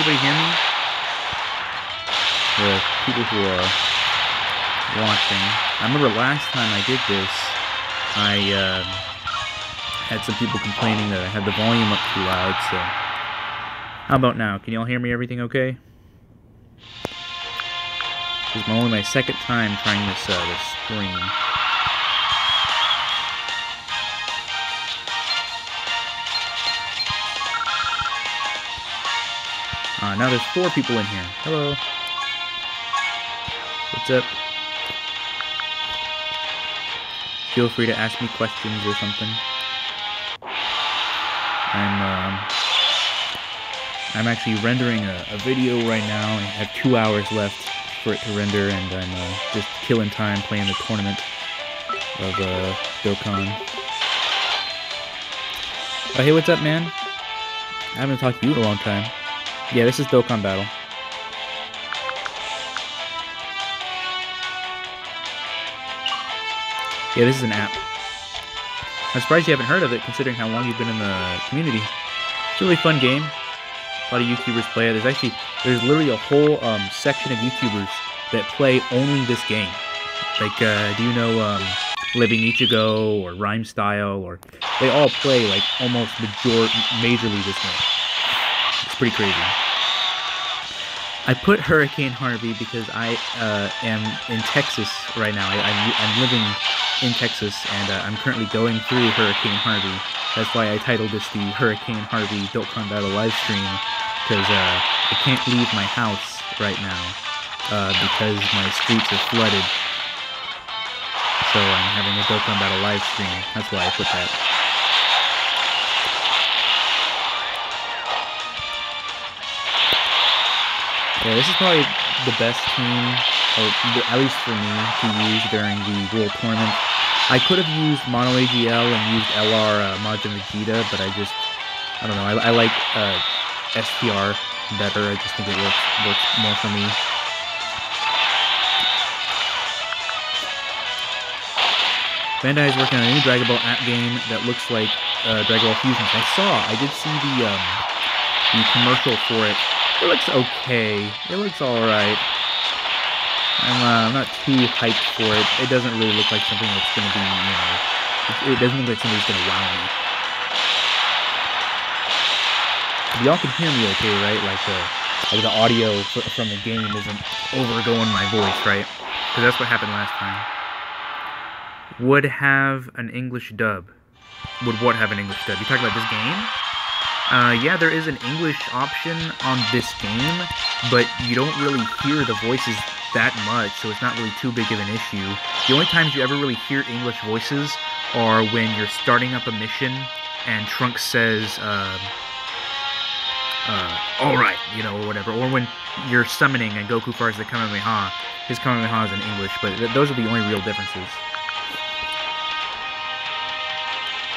everybody hear me? The people who are watching. I remember last time I did this, I had some people complaining that I had the volume up too loud, so... How about now? Can y'all hear me? Everything okay? This is only my second time trying this stream. Now there's 4 people in here. Hello. What's up? Feel free to ask me questions or something. I'm actually rendering a video right now. I have 2 hours left for it to render, and I'm just killing time playing the tournament of Dokkan. Oh, hey, what's up, man? I haven't talked to you in a long time. Yeah, this is Dokkan Battle. Yeah, this is an app. I'm surprised you haven't heard of it, considering how long you've been in the community. It's a really fun game. A lot of YouTubers play it. There's literally a whole section of YouTubers that play only this game. Like, do you know Living Ichigo or Rhyme Style? Or they all play like almost majorly this game. It's pretty crazy. I put Hurricane Harvey because I am in Texas right now. I'm living in Texas, and I'm currently going through Hurricane Harvey. That's why I titled this the Hurricane Harvey Dokkan Battle livestream, because I can't leave my house right now because my streets are flooded. So I'm having a Dokkan Battle livestream. That's why I put that. Yeah, this is probably the best team, or at least for me, to use during the World Tournament. I could have used Mono AGL and used LR Majin Vegeta, but I don't know, I like STR better. I just think it works more for me. Bandai is working on a new Dragon Ball app game that looks like Dragon Ball Fusions. I did see the commercial for it. It looks okay. It looks alright. I'm not too hyped for it. It doesn't really look like something that's going to be, you know... It doesn't look like something that's going to wow me. Y'all can hear me okay, right? Like the audio from the game isn't overgoing my voice, right? Because that's what happened last time. Would have an English dub. Would what have an English dub? You talking about this game? Yeah, there is an English option on this game, but you don't really hear the voices that much, so it's not really too big of an issue. The only times you ever really hear English voices are when you're starting up a mission and Trunks says, alright, you know, or whatever. Or when you're summoning and Goku fires the Kamehameha, his Kamehameha is in English, but those are the only real differences.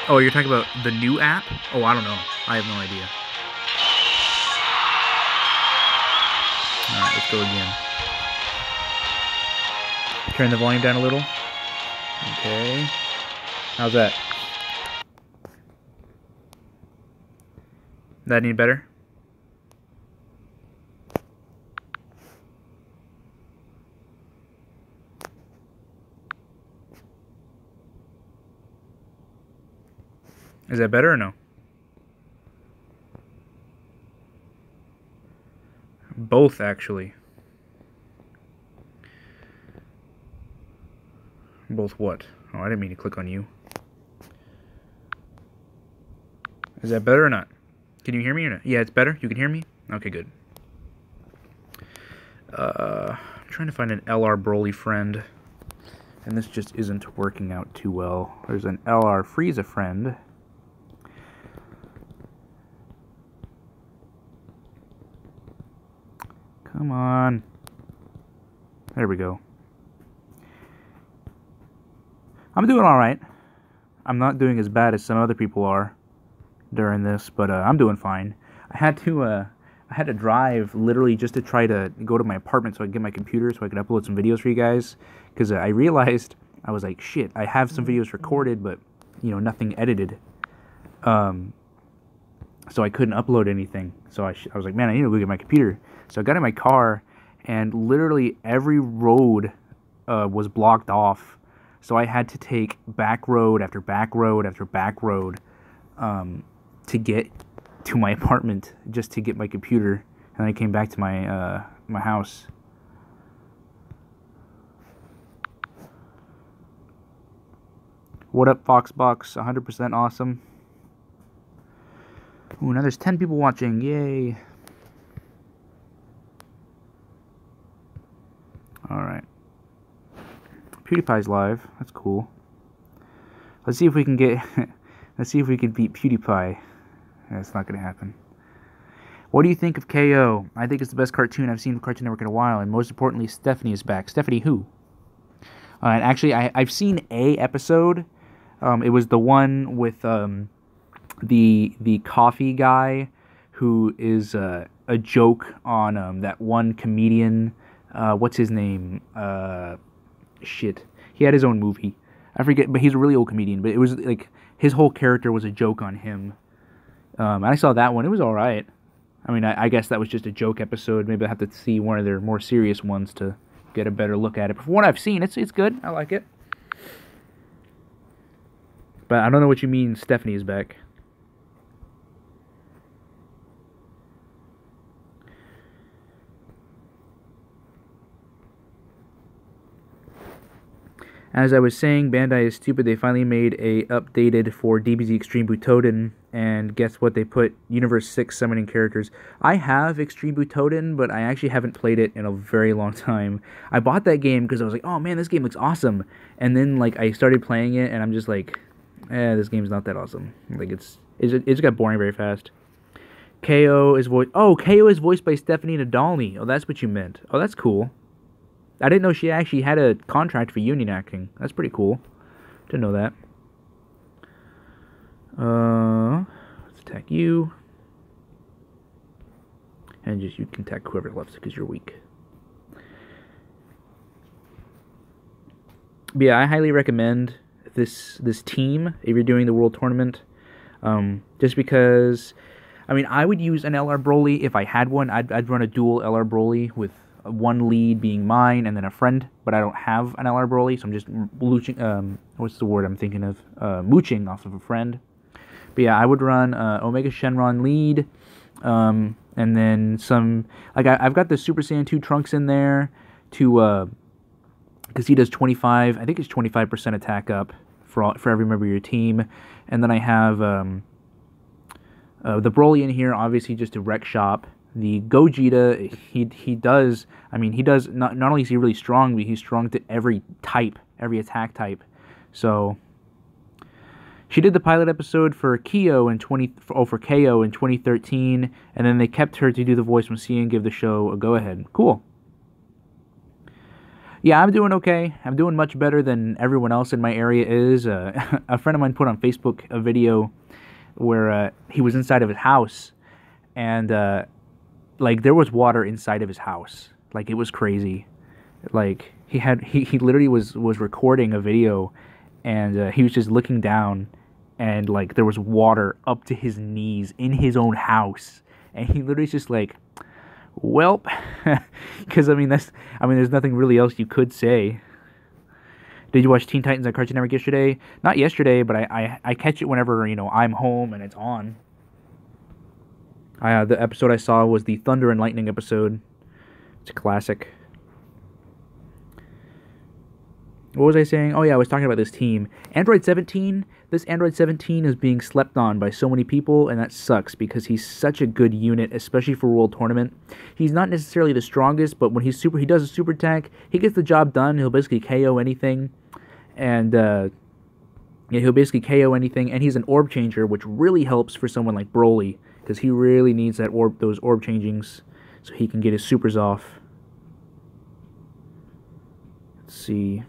Oh, you're talking about the new app? Oh, I don't know. I have no idea. Alright, let's go again. Turn the volume down a little. Okay. How's that? That any better? Is that better or no? Both, actually. Both what? Oh, I didn't mean to click on you. Is that better or not? Can you hear me or not? Yeah, it's better? You can hear me? Okay, good. I'm trying to find an LR Broly friend. And this just isn't working out too well. There's an LR Frieza friend. Come on. There we go. I'm doing alright. I'm not doing as bad as some other people are during this, but I'm doing fine. I had to drive literally just to try to go to my apartment so I could get my computer so I could upload some videos for you guys. Because I realized, I was like, shit, I have some videos recorded, but, you know, nothing edited. so I couldn't upload anything. So I was like, man, I need to go get my computer. So I got in my car, and literally every road was blocked off. So I had to take back road after back road after back road to get to my apartment, just to get my computer. And I came back to my my house. What up, Foxbox? 100% awesome. Ooh, now there's 10 people watching. Yay. Alright. PewDiePie's live. That's cool. Let's see if we can get... let's see if we can beat PewDiePie. That's not going to happen. What do you think of KO? I think it's the best cartoon I've seen from Cartoon Network in a while, and most importantly, Stephanie is back. Stephanie who? And actually, I've seen a episode. It was the one with the coffee guy who is a joke on that one comedian. What's his name? Shit. He had his own movie. I forget, but he's a really old comedian. But it was like his whole character was a joke on him. And I saw that one. It was all right. I mean, I guess that was just a joke episode. Maybe I have to see one of their more serious ones to get a better look at it. But from what I've seen, it's good. I like it. But I don't know what you mean Stephanie is back. As I was saying, Bandai is stupid. They finally made a updated for DBZ Extreme Butoden, and guess what? They put Universe 6 summoning characters. I have Extreme Butoden, but I actually haven't played it in a very long time. I bought that game because I was like, oh man, this game looks awesome. And then like I started playing it, and I'm just like, this game's not that awesome. Like it just got boring very fast. KO is voiced by Stephanie Nadolny. Oh, that's what you meant. Oh, that's cool. I didn't know she actually had a contract for union acting. That's pretty cool. Didn't know that. Let's attack you. And just you can attack whoever left because you're weak. But yeah, I highly recommend this team if you're doing the World Tournament. Just because, I mean, I would use an LR Broly if I had one. I'd run a dual LR Broly with one lead being mine and then a friend, but I don't have an LR Broly, so I'm just mooching, what's the word I'm thinking of? Mooching off of a friend. But yeah, I would run Omega Shenron lead, and then some, like I've got the Super Saiyan 2 Trunks in there to, because he does 25, I think it's 25% attack up for every member of your team, and then I have the Broly in here, obviously just to wreck shop. The Gogeta, he does, I mean, he does, not only is he really strong, but he's strong to every type, every attack type. So, she did the pilot episode for KO in 2013, and then they kept her to do the voice from C and give the show a go-ahead. Cool. Yeah, I'm doing okay. I'm doing much better than everyone else in my area is. A friend of mine put on Facebook a video where he was inside of his house, and like there was water inside of his house. Like it was crazy. Like he literally was recording a video, and he was just looking down, and like there was water up to his knees in his own house, and he literally just like, welp, because I mean there's nothing really else you could say. Did you watch Teen Titans on Cartoon Network yesterday? Not yesterday, but I catch it whenever I'm home and it's on. The episode I saw was the Thunder and Lightning episode. It's a classic. What was I saying? Oh yeah, I was talking about this team. Android 17, this Android 17 is being slept on by so many people, and that sucks because he's such a good unit, especially for World Tournament. He's not necessarily the strongest, but when he does a super attack, he gets the job done. He'll basically KO anything. And yeah, he'll basically KO anything, and he's an orb changer, which really helps for someone like Broly, because he really needs those orb changings so he can get his supers off. Let's see.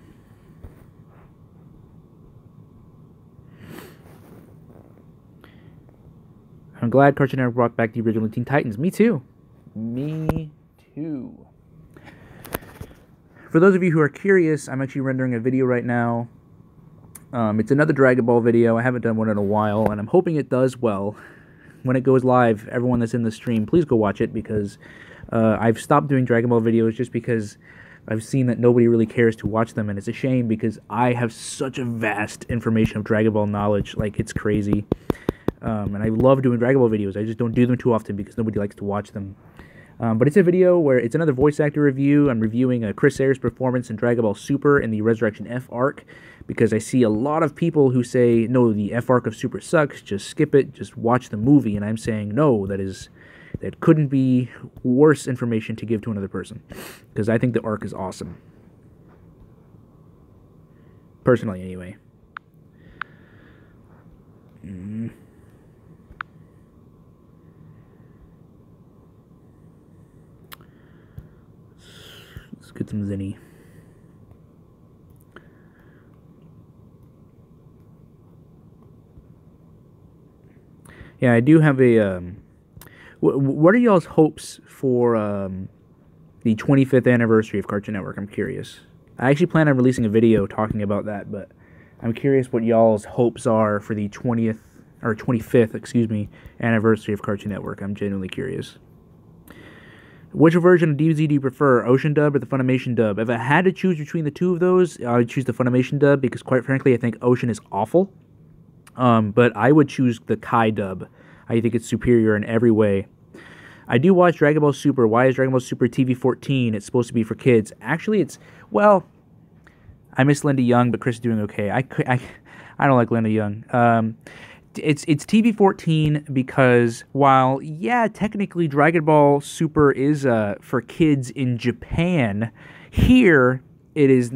I'm glad Cartoon Network brought back the original Teen Titans. Me too. Me too. For those of you who are curious, I'm actually rendering a video right now. It's another Dragon Ball video. I haven't done one in a while, and I'm hoping it does well. when it goes live, everyone that's in the stream, please go watch it, because I've stopped doing Dragon Ball videos just because I've seen that nobody really cares to watch them, and it's a shame because I have such a vast information of Dragon Ball knowledge, like it's crazy. And I love doing Dragon Ball videos. I just don't do them too often because nobody likes to watch them. But it's a video where it's another voice actor review. I'm reviewing Chris Ayers' performance in Dragon Ball Super in the Resurrection F arc, because I see a lot of people who say, no, the F arc of Super sucks, just skip it, just watch the movie. And I'm saying, no, that couldn't be worse information to give to another person, because I think the arc is awesome. Personally, anyway. Let's get some Zinni. Yeah, I do have a... what are y'all's hopes for the 25th anniversary of Cartoon Network? I'm curious. I actually plan on releasing a video talking about that, but I'm curious what y'all's hopes are for the 20th, or 25th, excuse me, anniversary of Cartoon Network. I'm genuinely curious. Which version of DBZ do you prefer, Ocean dub or the Funimation dub? If I had to choose between the two of those, I would choose the Funimation dub, because quite frankly, I think Ocean is awful. But I would choose the Kai dub. I think it's superior in every way. I do watch Dragon Ball Super. Why is Dragon Ball Super TV 14? It's supposed to be for kids. Actually, it's... Well, I miss Linda Young, but Chris is doing okay. I don't like Linda Young. It's TV 14 because while, yeah, technically Dragon Ball Super is for kids in Japan, here it is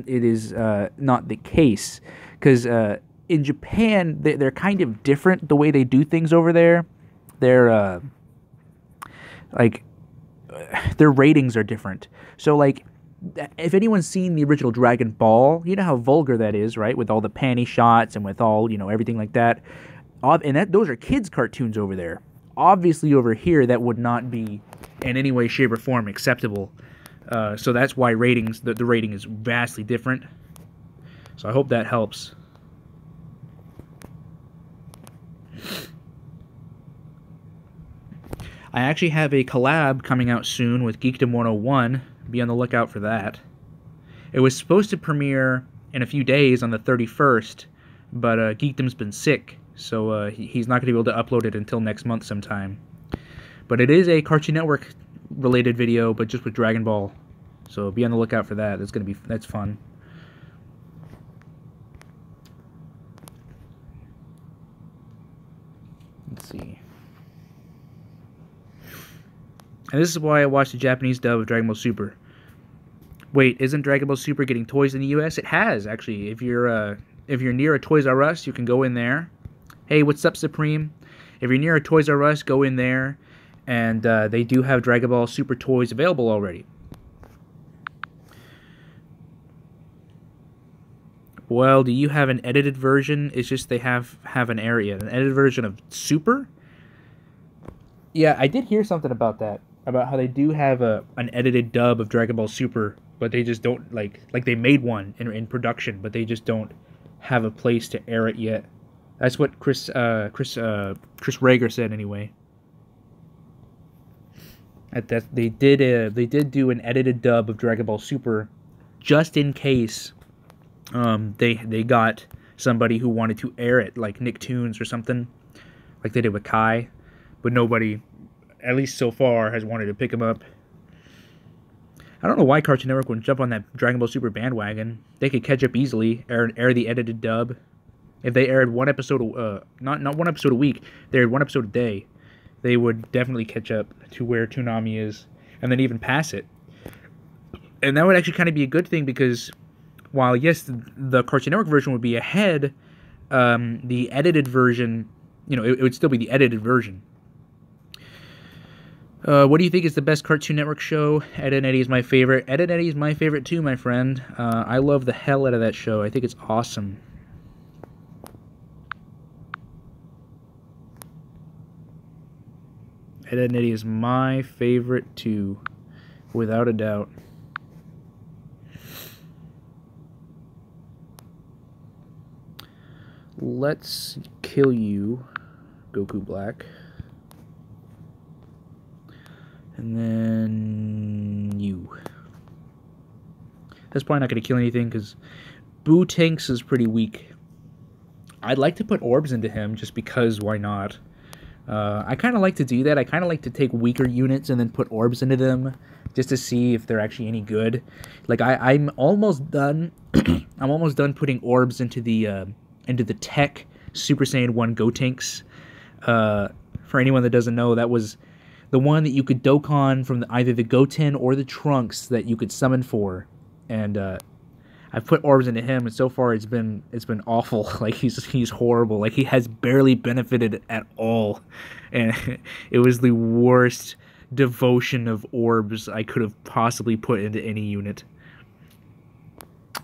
not the case, because in Japan they're kind of different the way they do things over there. They're like their ratings are different. So like, if anyone's seen the original Dragon Ball, you know how vulgar that is, right? With all the panty shots and with all, you know, everything like that. And those are kids' cartoons over there. Obviously, over here, that would not be in any way, shape, or form acceptable. So that's why ratings, the rating is vastly different. So I hope that helps. I actually have a collab coming out soon with Geekdom 101. Be on the lookout for that. It was supposed to premiere in a few days on the 31st, but Geekdom's been sick, so he's not going to be able to upload it until next month sometime. But it is a Cartoon Network related video, but just with Dragon Ball. So be on the lookout for that. That's fun. Let's see. And this is why I watched the Japanese dub of Dragon Ball Super. Wait, isn't Dragon Ball Super getting toys in the US? It has, actually. If you're near a Toys R Us, you can go in there. Hey, what's up, Supreme? If you're near a Toys R Us, go in there, and they do have Dragon Ball Super toys available already. Well, do you have an edited version? It's just they have an edited version of Super? Yeah, I did hear something about that. About how they do have an edited dub of Dragon Ball Super, but they just don't, like they made one in production, but they just don't have a place to air it yet. That's what Chris Rager said anyway. They did do an edited dub of Dragon Ball Super, just in case they got somebody who wanted to air it, like Nicktoons or something, like they did with Kai, but nobody, at least so far, has wanted to pick him up. I don't know why Cartoon Network wouldn't jump on that Dragon Ball Super bandwagon. They could catch up easily, air the edited dub. If they aired one episode, not one episode a week, they aired one episode a day, they would definitely catch up to where Toonami is, and then even pass it. And that would actually kind of be a good thing, because while, yes, the Cartoon Network version would be ahead, the edited version, you know, it would still be the edited version. What do you think is the best Cartoon Network show? Ed and Eddie is my favorite. Ed and Eddie is my favorite too, my friend. I love the hell out of that show. I think it's awesome. Ed and Eddie is my favorite too, without a doubt. Let's kill you, Goku Black. And then you. That's probably not going to kill anything because Boo Tanks is pretty weak. I'd like to put orbs into him just because why not? I kind of like to do that. I kind of like to take weaker units and then put orbs into them just to see if they're actually any good. Like I'm almost done. I'm almost done putting orbs into the tech Super Saiyan 1 Gotenks. For anyone that doesn't know, that was the one that you could Dokkan from either the Goten or the Trunks that you could summon for, and I've put orbs into him, and so far it's been awful. Like he's horrible. Like he has barely benefited at all, and it was the worst devotion of orbs I could have possibly put into any unit.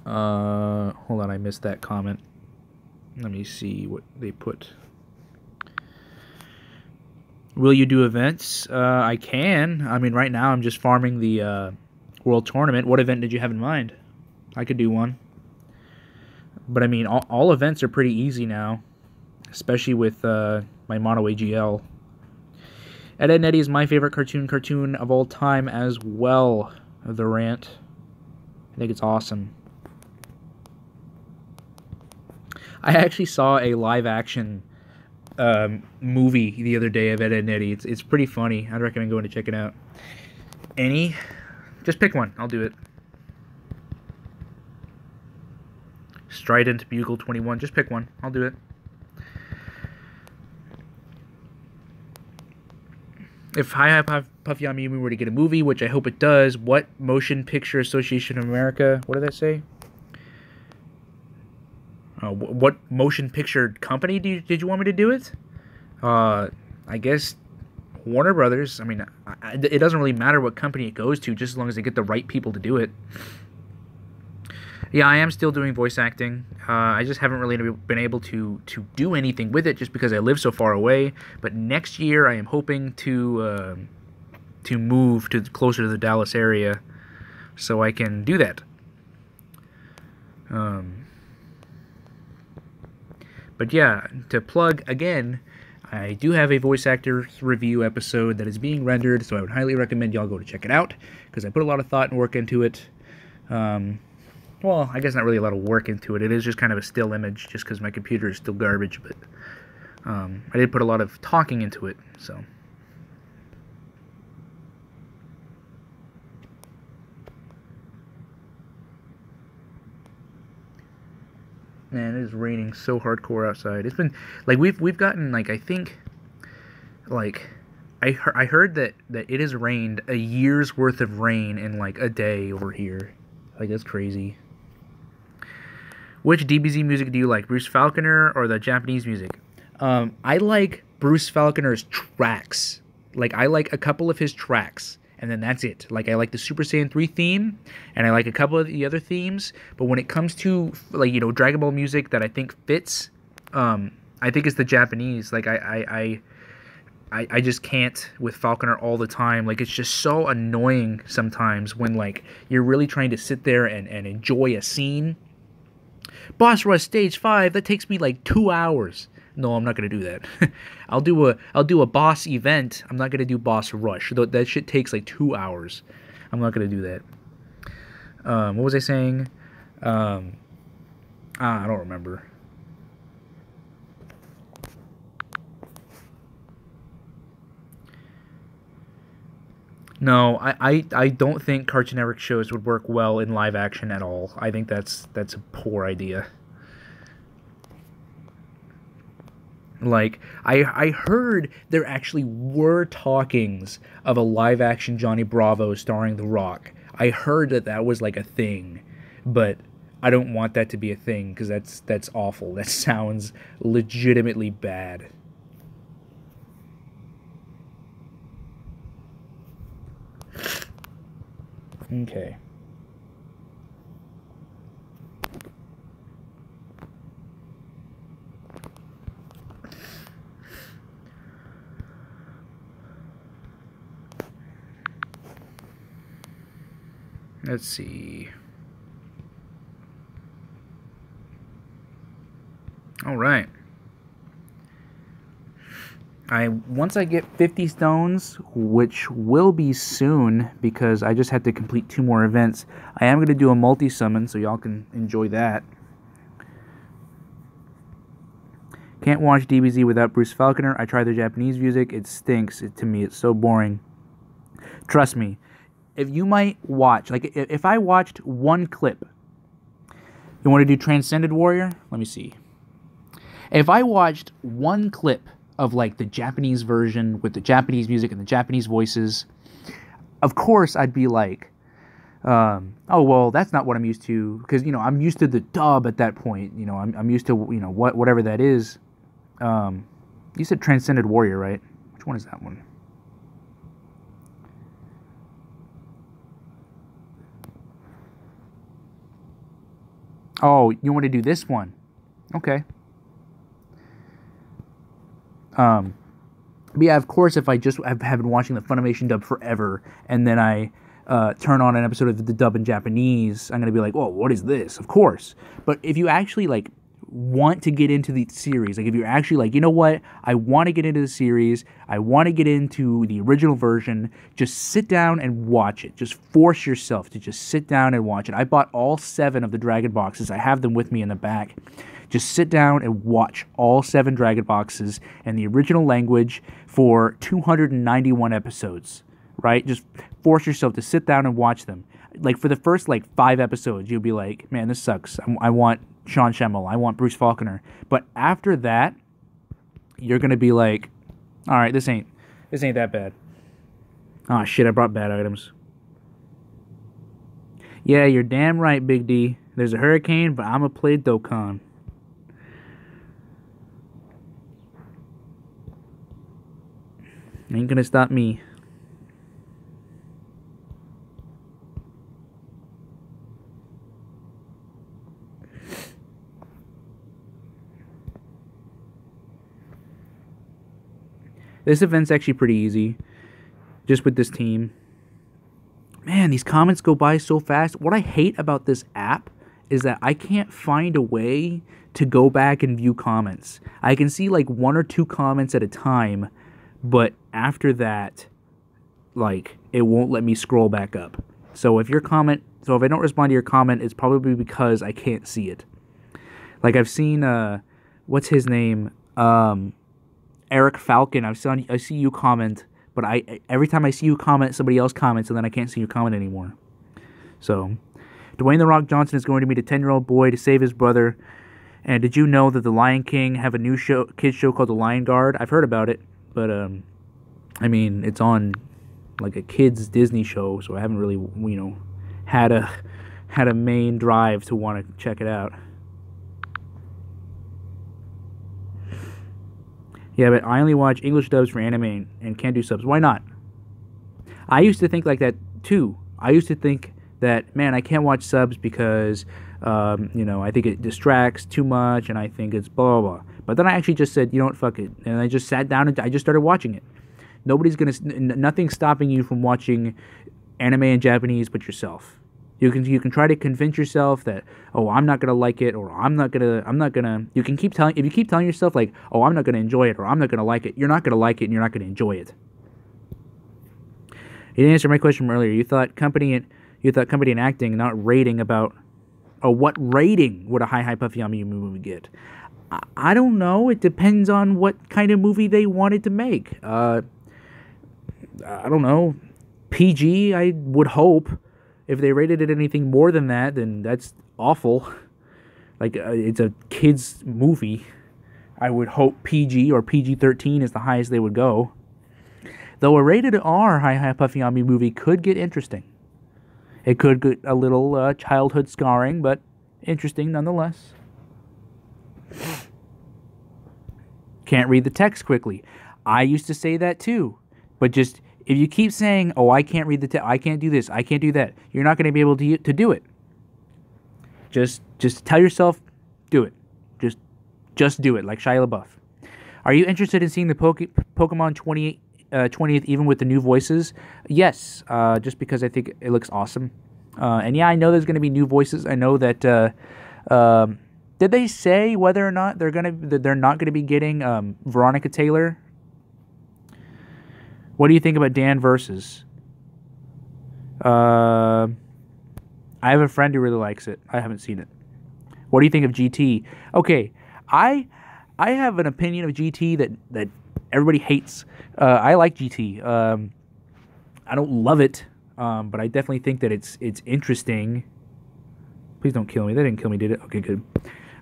Hold on, I missed that comment. Let me see what they put. Will you do events? I can. I mean, right now I'm just farming the World Tournament. What event did you have in mind? I could do one. But I mean, all events are pretty easy now. Especially with my Mono AGL. Ed, Edd n Eddy is my favorite cartoon of all time as well. The rant. I think it's awesome. I actually saw a live action movie the other day of Ed, Edd n Eddy. It's pretty funny. I'd recommend going to check it out. Any? Just pick one. I'll do it. Strident, Bugle 21. Just pick one. I'll do it. If Hi Puffy Yumi were to get a movie, which I hope it does, what Motion Picture Association of America? What did that say? What motion picture company did you want me to do it? I guess Warner Brothers. I mean, it doesn't really matter what company it goes to, just as long as they get the right people to do it. Yeah, I am still doing voice acting. I just haven't really been able to do anything with it just because I live so far away. But next year, I am hoping to move closer to the Dallas area so I can do that. But yeah, to plug again, I do have a voice actor review episode that is being rendered, so I would highly recommend y'all go to check it out, because I put a lot of thought and work into it. Well, I guess not really a lot of work into it. It is just kind of a still image, just because my computer is still garbage, but I did put a lot of talking into it, so... Man, it is raining so hardcore outside. It's been like we've gotten like I think like I heard that it has rained a year's worth of rain in like a day over here. Like that's crazy. Which DBZ music do you like, Bruce Falconer or the Japanese music? I like Bruce Falconer's tracks. Like I like a couple of his tracks. And then that's it. Like, I like the Super Saiyan 3 theme, and I like a couple of the other themes, but when it comes to, like, you know, Dragon Ball music that I think fits, I think it's the Japanese. Like, I just can't with Falconer all the time. Like, it's just so annoying sometimes when, like, you're really trying to sit there and enjoy a scene. Boss Rush Stage 5, that takes me, like, 2 hours. No, I'm not gonna do that. I'll do a boss event. I'm not gonna do boss rush. That shit takes like 2 hours. I'm not gonna do that. What was I saying? I don't remember. No, I don't think Cartoon Network shows would work well in live action at all. I think that's a poor idea. Like, I heard there actually were talkings of a live-action Johnny Bravo starring The Rock. I heard that was, like, a thing. But I don't want that to be a thing, because that's awful. That sounds legitimately bad. Okay. Let's see. All right. Once I get 50 stones, which will be soon because I just had to complete 2 more events, I am going to do a multi-summon so y'all can enjoy that. Can't watch DBZ without Bruce Falconer. I tried the Japanese music. It stinks. To me, it's so boring. Trust me. If you might watch, like if I watched one clip, you want to do Transcended Warrior? Let me see. If I watched one clip of like the Japanese version with the Japanese music and the Japanese voices, of course I'd be like, oh well, that's not what I'm used to, because I'm used to the dub at that point. I'm used to whatever that is. You said Transcended Warrior, right? Which one is that one? Oh, you want to do this one? Okay. But yeah, of course, if I just have been watching the Funimation dub forever, and then I turn on an episode of the dub in Japanese, I'm going to be like, whoa, what is this? Of course. But if you actually, like, want to get into the series, like, if you're actually like, you know what, I want to get into the series, I want to get into the original version, just sit down and watch it. Just force yourself to just sit down and watch it. I bought all 7 of the Dragon boxes. I have them with me in the back. Just sit down and watch all 7 Dragon boxes in the original language for 291 episodes, right? Just force yourself to sit down and watch them. Like, for the first, 5 episodes, you'll be like, man, this sucks. I want Sean Schemmel. I want Bruce Faulconer. But after that, you're going to be like, all right, this ain't that bad. Oh, shit, I brought bad items. Yeah, you're damn right, Big D. There's a hurricane, but I'm going to play Dokkan. Ain't gonna stop me. This event's actually pretty easy, just with this team. Man, these comments go by so fast. What I hate about this app is that I can't find a way to go back and view comments. I can see like 1 or 2 comments at a time, but after that, like, it won't let me scroll back up. So if I don't respond to your comment, it's probably because I can't see it. Like, I've seen, what's his name? Eric Falcon. I see you comment, but every time I see you comment, somebody else comments, and then I can't see your comment anymore. So, Dwayne "The Rock" Johnson is going to meet a 10-year-old boy to save his brother. And did you know that the Lion King have a new kids show called The Lion Guard? I've heard about it. But, I mean, it's on, like, a kid's Disney show, so I haven't really, had a main drive to want to check it out. Yeah, but I only watch English dubs for anime and can't do subs. Why not? I used to think like that, too. I used to think that, man, I can't watch subs because, I think it distracts too much, and I think it's blah, blah, blah. But then I actually just said, you know what, fuck it. And I just sat down and I just started watching it. Nothing's stopping you from watching anime in Japanese but yourself. You can try to convince yourself that, oh, I'm not gonna like it, or I'm not gonna. You can keep telling, if you keep telling yourself like, oh, I'm not gonna enjoy it, or I'm not gonna like it, you're not gonna like it and you're not gonna enjoy it. You didn't answer my question from earlier. You thought company and acting, not rating about. Oh, what rating would a Hi Puffy Yami movie get? I don't know. It depends on what kind of movie they wanted to make. I don't know. PG, I would hope. If they rated it anything more than that, then that's awful. Like, it's a kid's movie. I would hope PG or PG-13 is the highest they would go. Though a rated R Hi Puffy Yami movie could get interesting. It could get a little childhood scarring, but interesting nonetheless. Can't read the text quickly. I used to say that too. But just, if you keep saying, oh, I can't read the text, I can't do this, I can't do that, you're not going to be able to do it. Just tell yourself, do it. Just do it, like Shia LaBeouf. Are you interested in seeing the Pokemon 20th even with the new voices? Yes, just because I think it looks awesome. And yeah, I know there's going to be new voices. I know that, did they say whether or not they're not going to be getting Veronica Taylor What do you think about Dan Versus? I have a friend who really likes it. I haven't seen it. What do you think of GT? Okay, I have an opinion of GT that everybody hates. I like GT. I don't love it, but I definitely think that it's interesting. Please don't kill me. They didn't kill me, did it? Okay, good.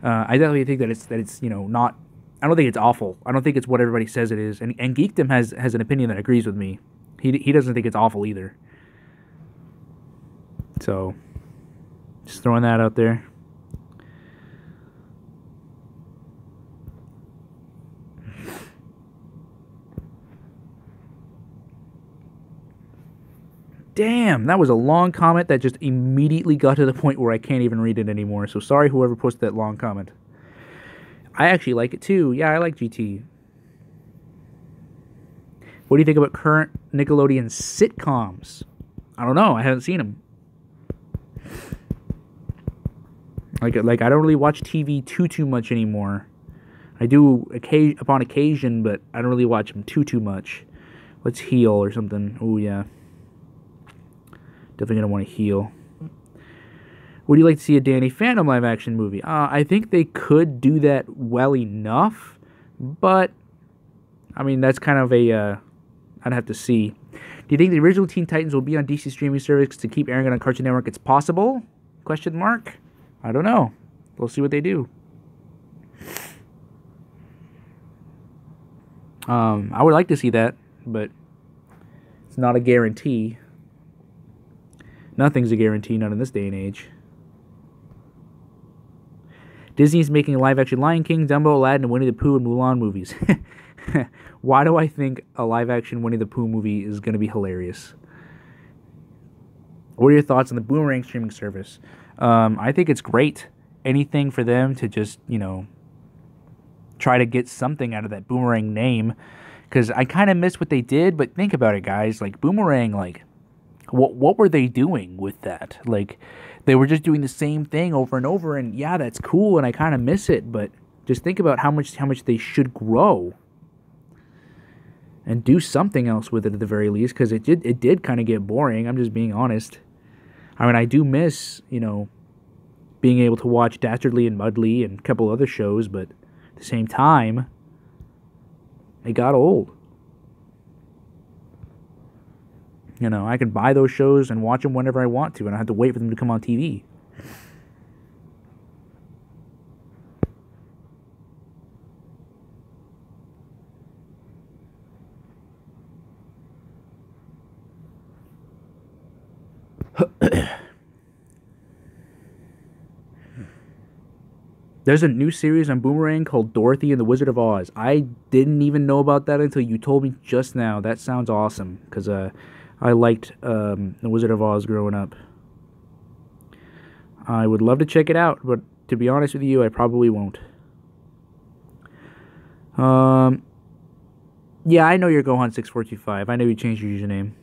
I definitely think that it's not. I don't think it's awful. I don't think it's what everybody says it is. And Geekdom has an opinion that agrees with me. He doesn't think it's awful either. So, just throwing that out there. Damn, that was a long comment that just immediately got to the point where I can't even read it anymore. So sorry whoever posted that long comment. I actually like it too. Yeah, I like GT. What do you think about current Nickelodeon sitcoms? I don't know. I haven't seen them. Like I don't really watch TV too much anymore. I do upon occasion, but I don't really watch them too much. Let's heal or something. Oh yeah. Definitely gonna want to heal. Would you like to see a Danny Phantom live action movie? I think they could do that well enough, but I mean that's kind of a I'd have to see. Do you think the original Teen Titans will be on DC streaming service to keep airing it on Cartoon Network? It's possible? Question mark. I don't know. We'll see what they do. I would like to see that, but it's not a guarantee. Nothing's a guarantee, not in this day and age. Disney's making a live-action Lion King, Dumbo, Aladdin, and Winnie the Pooh and Mulan movies. Why do I think a live-action Winnie the Pooh movie is going to be hilarious? What are your thoughts on the Boomerang streaming service? I think it's great. Anything for them to just, try to get something out of that Boomerang name. Because I kind of miss what they did, but think about it, guys. Like, Boomerang, what were they doing with that? Like, they were just doing the same thing over and over, and yeah, that's cool, and I kind of miss it, but just think about how much they should grow and do something else with it at the very least, because it did kind of get boring. I'm just being honest. I mean, I do miss, being able to watch Dastardly and Mudley and a couple other shows, but at the same time, it got old. I could buy those shows and watch them whenever I want to, and I have to wait for them to come on TV. There's a new series on Boomerang called Dorothy and the Wizard of Oz. I didn't even know about that until you told me just now. That sounds awesome, because I liked the Wizard of Oz growing up. I would love to check it out, but to be honest with you, I probably won't. Yeah, I know you're Gohan6425. I know you changed your username.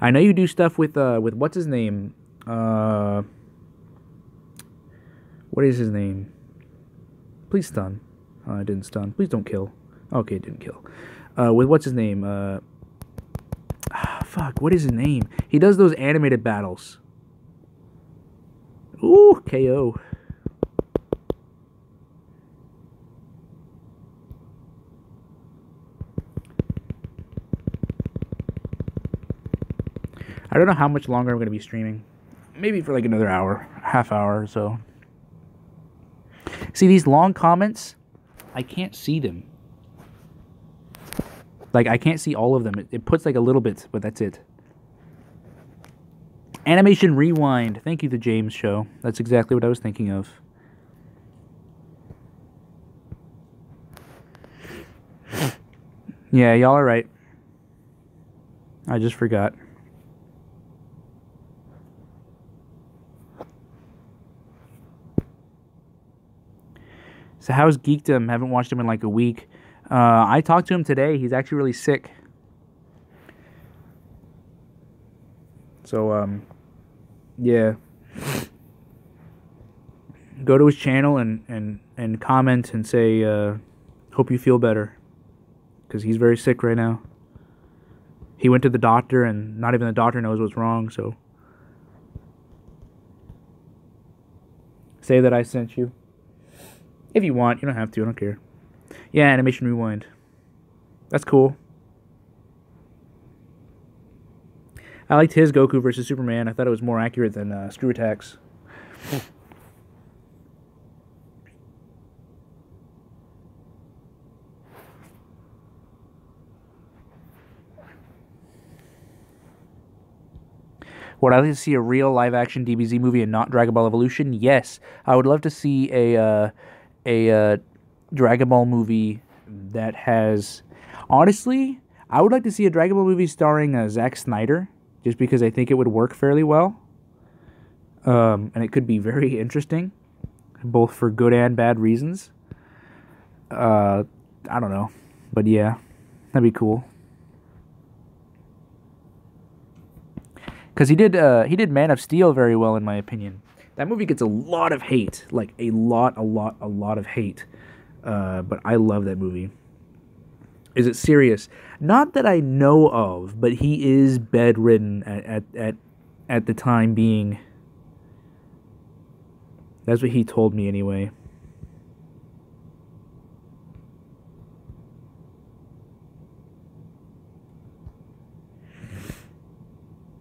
I know you do stuff with what's his name? What is his name? Please stun. Oh, I didn't stun. Please don't kill. Okay, it didn't kill. With what's his name? Fuck, what is his name? He does those animated battles. Ooh, KO. I don't know how much longer I'm going to be streaming. Maybe for like another hour, half hour or so. See, these long comments, I can't see them. Like, I can't see all of them. It puts like a little bit, but that's it. Animation Rewind. Thank you, The James Show. That's exactly what I was thinking of. Yeah, y'all are right. I just forgot. So how's Geekdom? Haven't watched him in like a week. I talked to him today. He's actually really sick. So, yeah. Go to his channel and comment and say, hope you feel better. Because he's very sick right now. he went to the doctor, and not even the doctor knows what's wrong, so... Say that I sent you. If you want, you don't have to, I don't care. Yeah, Animation Rewind. That's cool. I liked his Goku versus Superman. I thought it was more accurate than Screw Attacks. Would I like to see a real live-action DBZ movie and not Dragon Ball Evolution? Yes, I would love to see a Dragon Ball movie that has... Honestly, I would like to see a Dragon Ball movie starring Zack Snyder, just because I think it would work fairly well. And it could be very interesting, both for good and bad reasons. I don't know, but yeah, that'd be cool. Because he did Man of Steel very well, in my opinion. That movie gets a lot of hate, like a lot of hate. But I love that movie. Is it serious? Not that I know of, but he is bedridden at the time being. That's what he told me anyway.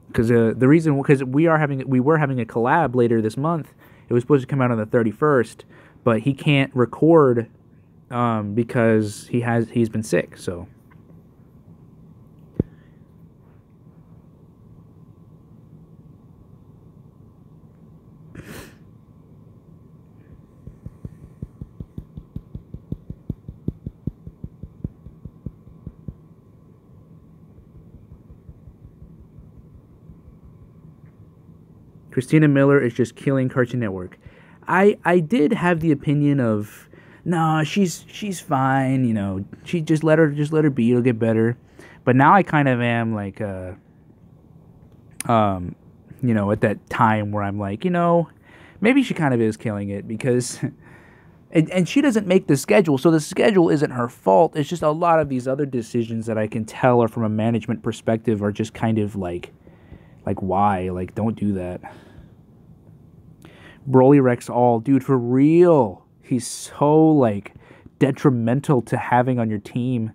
Because we were having a collab later this month. It was supposed to come out on the 31st, but he can't record because he's been sick. So Christina Miller is just killing Cartoon Network. I did have the opinion of, no, she's fine, you know. She just let her be, it'll get better. But now I kind of am like you know, at that time where I'm like, you know, maybe she kind of is killing it because and she doesn't make the schedule, so the schedule isn't her fault. It's just a lot of these other decisions that I can tell are from a management perspective are just kind of like why? Like, don't do that. Broly Rex all, dude, for real. He's so, like, detrimental to having on your team.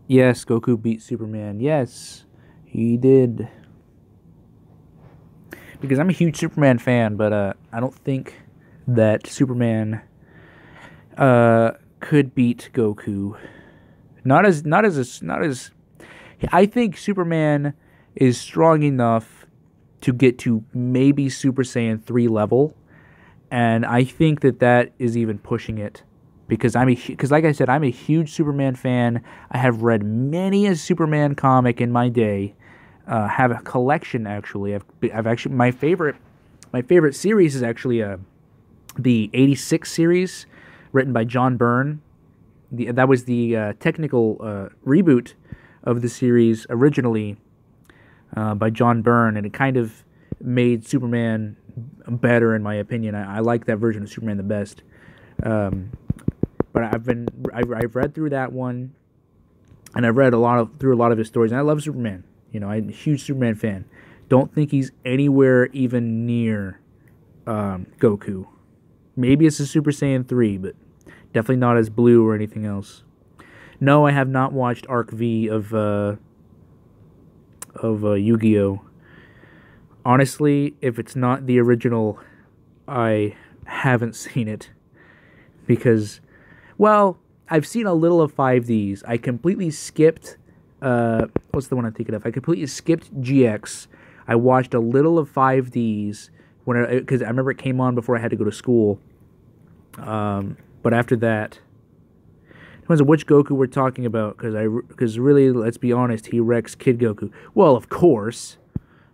Yes, Goku beat Superman. Yes, he did. Because I'm a huge Superman fan, but I don't think that Superman could beat Goku. Not as I think Superman is strong enough to get to maybe Super Saiyan 3 level, and I think that is even pushing it because like I said, I'm a huge Superman fan. I have read many a Superman comic in my day. Have a collection actually. I've actually my favorite series is actually the 86 series written by John Byrne. That was the technical reboot of the series originally by John Byrne, and it kind of made Superman better in my opinion. I like that version of Superman the best. But I've read through that one, and I've read through a lot of his stories, and I love Superman. You know, I'm a huge Superman fan. Don't think he's anywhere even near Goku. Maybe it's a Super Saiyan 3, but definitely not as blue or anything else. No, I have not watched Arc V of Yu-Gi-Oh! Honestly, if it's not the original, I haven't seen it. Because, well, I've seen a little of 5Ds. I completely skipped, what's the one I'm thinking of? I completely skipped GX. I watched a little of 5Ds, because I remember it came on before I had to go to school. But after that, depends on which Goku we're talking about, because really, let's be honest, he wrecks Kid Goku. Well, of course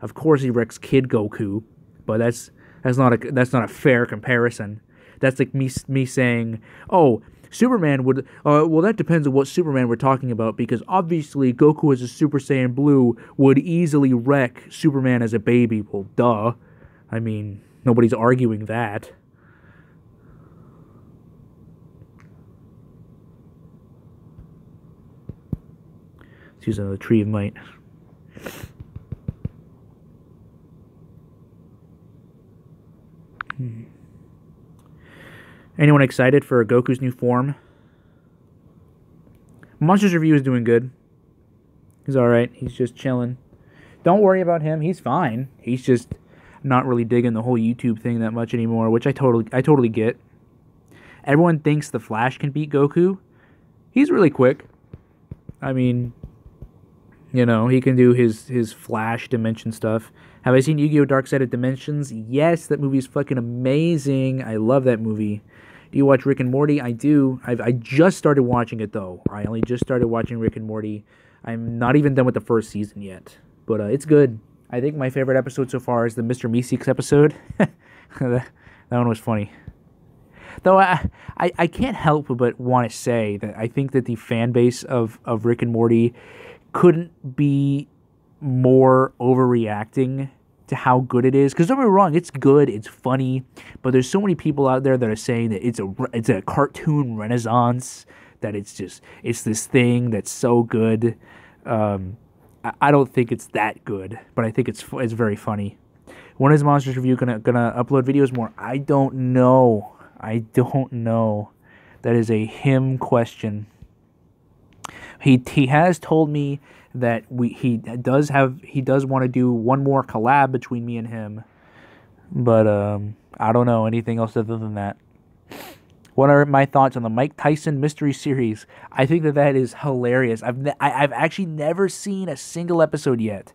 he wrecks Kid Goku, but that's not a fair comparison. That's like me saying, oh, Superman would. Well, that depends on what Superman we're talking about, because obviously Goku as a Super Saiyan Blue would easily wreck Superman as a baby. Well, duh. I mean, nobody's arguing that. Let's use another Tree of Might. Anyone excited for Goku's new form? Monsters Review is doing good. He's alright. He's just chilling. Don't worry about him. He's fine. He's just not really digging the whole YouTube thing that much anymore, which I totally get. Everyone thinks the Flash can beat Goku. He's really quick. I mean, you know, he can do his Flash dimension stuff. Have I seen Yu-Gi-Oh! Dark Side of Dimensions? Yes, that movie is fucking amazing. I love that movie. Do you watch Rick and Morty? I do. I just started watching it, though. I only just started watching Rick and Morty. I'm not even done with the first season yet. But it's good. I think my favorite episode so far is the Mr. Meeseeks episode. That one was funny. Though I can't help but want to say that I think that the fan base of Rick and Morty couldn't be more overreacting to how good it is. Because don't get me wrong, it's good, it's funny, but there's so many people out there that are saying that it's a cartoon renaissance, that it's this thing that's so good. I don't think it's that good, but I think it's very funny. When is Monsters Review gonna upload videos more? I don't know. That is a him question. He has told me that he does want to do one more collab between me and him, but I don't know anything else other than that. What are my thoughts on the Mike Tyson mystery series? I think that is hilarious. I've actually never seen a single episode yet,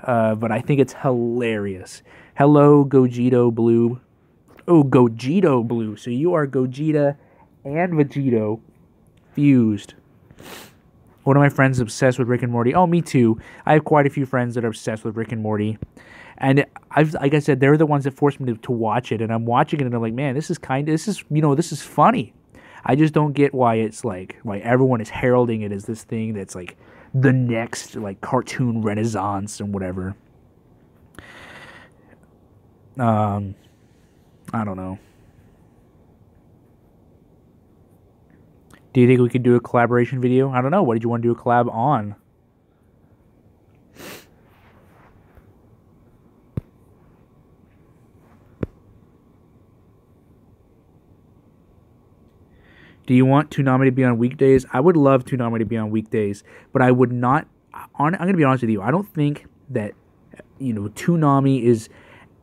but I think it's hilarious. Hello, Gogito Blue. Oh, Gogito Blue. So you are Gogeta and Vegito fused. One of my friends is obsessed with Rick and Morty. Oh, me too. I have quite a few friends that are obsessed with Rick and Morty. And like I said, they're the ones that forced me to watch it. And I'm watching it and I'm like, man, this is funny. I just don't get why everyone is heralding it as this thing that's like the next like cartoon renaissance and whatever. I don't know. Do you think we could do a collaboration video? I don't know. What did you want to do a collab on? Do you want Toonami to be on weekdays? I would love Toonami to be on weekdays, but I would not. I'm going to be honest with you. I don't think that Toonami is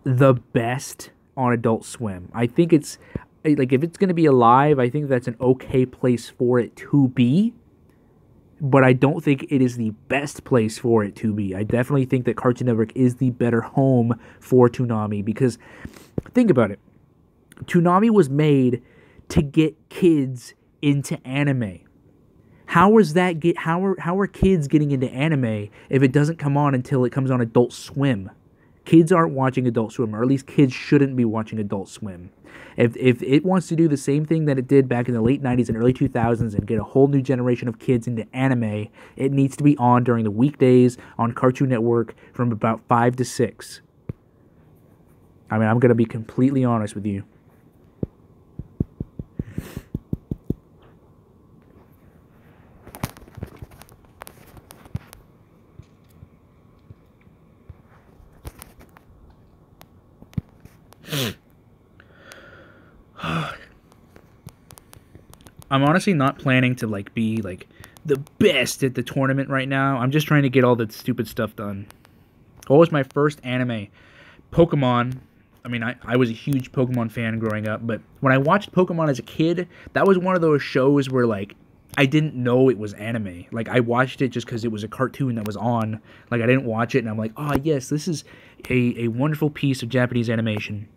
the best on Adult Swim. I think it's like if it's going to be alive, I think that's an okay place for it to be, but I don't think it is the best place for it to be. I definitely think that Cartoon Network is the better home for Toonami, because think about it. Toonami was made to get kids into anime. How are kids getting into anime if it doesn't come on until it comes on Adult Swim? Kids aren't watching Adult Swim, or at least kids shouldn't be watching Adult Swim. If it wants to do the same thing that it did back in the late 90s and early 2000s and get a whole new generation of kids into anime, it needs to be on during the weekdays on Cartoon Network from about 5 to 6. I mean, I'm going to be completely honest with you. I'm honestly not planning to be the best at the tournament right now. I'm just trying to get all the stupid stuff done. What was my first anime? Pokemon. I mean, I was a huge Pokemon fan growing up, but when I watched Pokemon as a kid, that was one of those shows where I didn't know it was anime. I watched it just because it was a cartoon that was on. I didn't watch it, and I'm like, oh yes, this is a wonderful piece of Japanese animation.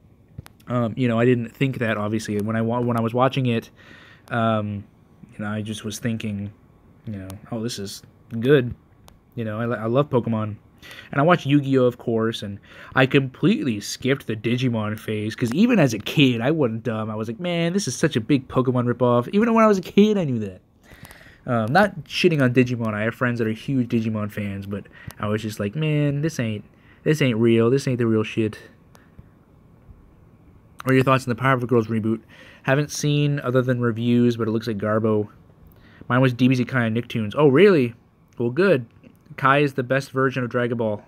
I didn't think that, obviously. When I was watching it, I just was thinking, oh, this is good. I love Pokemon. And I watched Yu-Gi-Oh, of course, and I completely skipped the Digimon phase, because even as a kid, I wasn't dumb. I was like, man, this is such a big Pokemon ripoff. Even when I was a kid, I knew that. Not shitting on Digimon. I have friends that are huge Digimon fans, but I was just like, man, this ain't real. This ain't the real shit. What are your thoughts on the Powerpuff Girls reboot? Haven't seen other than reviews, but it looks like Garbo. Mine was DBZ Kai and Nicktoons. Oh, really? Well, good. Kai is the best version of Dragon Ball.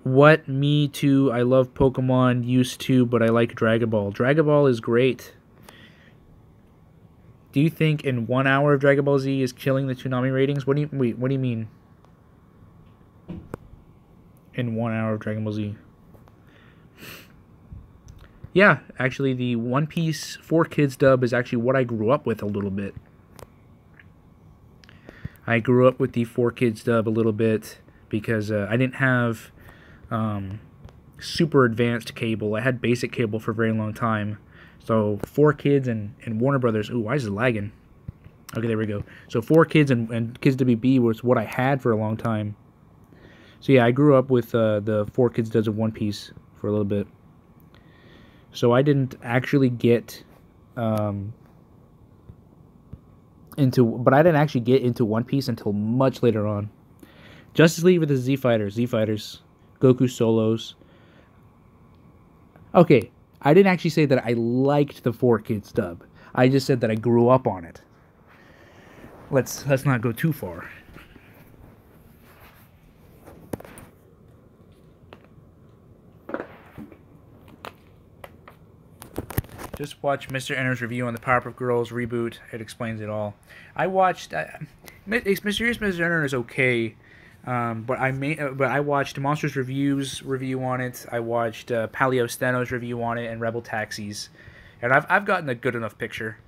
What? Me too. I love Pokemon. Used to, but I like Dragon Ball. Dragon Ball is great. Do you think in 1 hour of Dragon Ball Z is killing the Toonami ratings? What do you wait? What do you mean? In 1 hour of Dragon Ball Z? Yeah, actually, the One Piece 4Kids dub is actually what I grew up with a little bit. I grew up with the 4Kids dub a little bit because I didn't have super advanced cable. I had basic cable for a very long time. So 4Kids and Warner Brothers. Ooh, why is it lagging? Okay, there we go. So 4Kids and Kids WB was what I had for a long time. So yeah, I grew up with the 4Kids dubs of One Piece for a little bit. So I didn't actually get into One Piece until much later on. Justice League with the Z Fighters, Goku solos. Okay, I didn't actually say that I liked the 4Kids dub. I just said that I grew up on it. Let's not go too far. Just watch Mr. Enter's review on the Powerpuff Girls reboot. It explains it all. I watched Mysterious Mr. Enter is okay, but I watched Monsters review on it. I watched Paleo Steno's review on it and Rebel Taxis, and I've gotten a good enough picture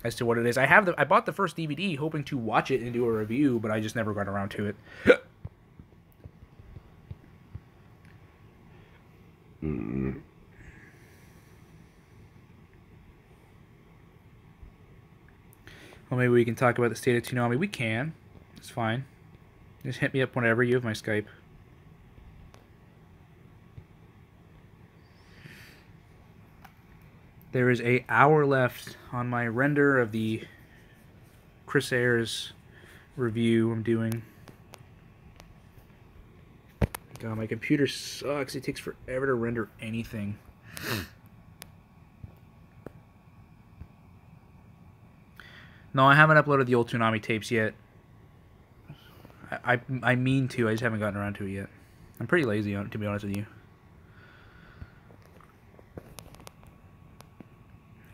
as to what it is. I bought the first DVD hoping to watch it and do a review, but I just never got around to it. Well, maybe we can talk about the state of Toonami. We can. It's fine. Just hit me up whenever. You have my Skype. There is an hour left on my render of the Chris Ayres review I'm doing. God, my computer sucks. It takes forever to render anything. No, I haven't uploaded the old Toonami tapes yet. I mean to. I just haven't gotten around to it yet. I'm pretty lazy, to be honest with you.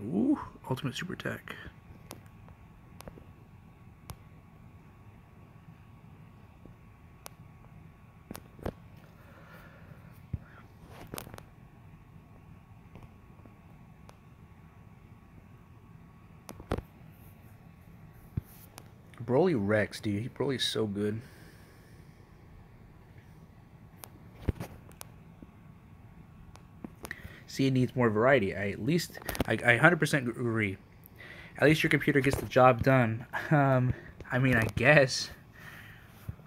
Ooh, Ultimate Super Tech. Broly Rex, dude. Broly's so good. See, it needs more variety. I 100% agree. At least your computer gets the job done. I mean, I guess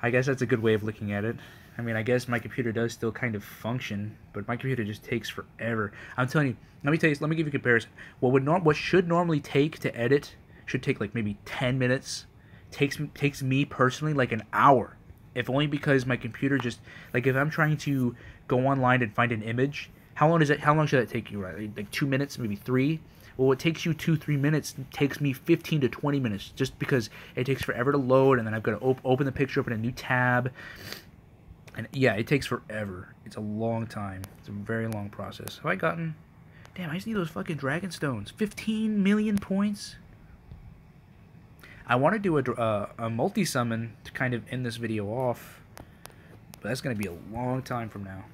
that's a good way of looking at it. I mean, I guess my computer does still kind of function, but my computer just takes forever. I'm telling you. Let me give you a comparison. What should normally take to edit should take like maybe 10 minutes. Takes me personally like an hour, if only because my computer just like if I'm trying to go online and find an image, how long should that take you? Right, like 2 minutes, maybe 3. Well, what takes you 2-3 minutes takes me 15 to 20 minutes, just because it takes forever to load, and then I've got to open the picture, open a new tab, and yeah, it takes forever. It's a long time. It's a very long process. Have I gotten? Damn, I just need those fucking dragon stones. 15 million points. I want to do a multi-summon to kind of end this video off, but that's going to be a long time from now.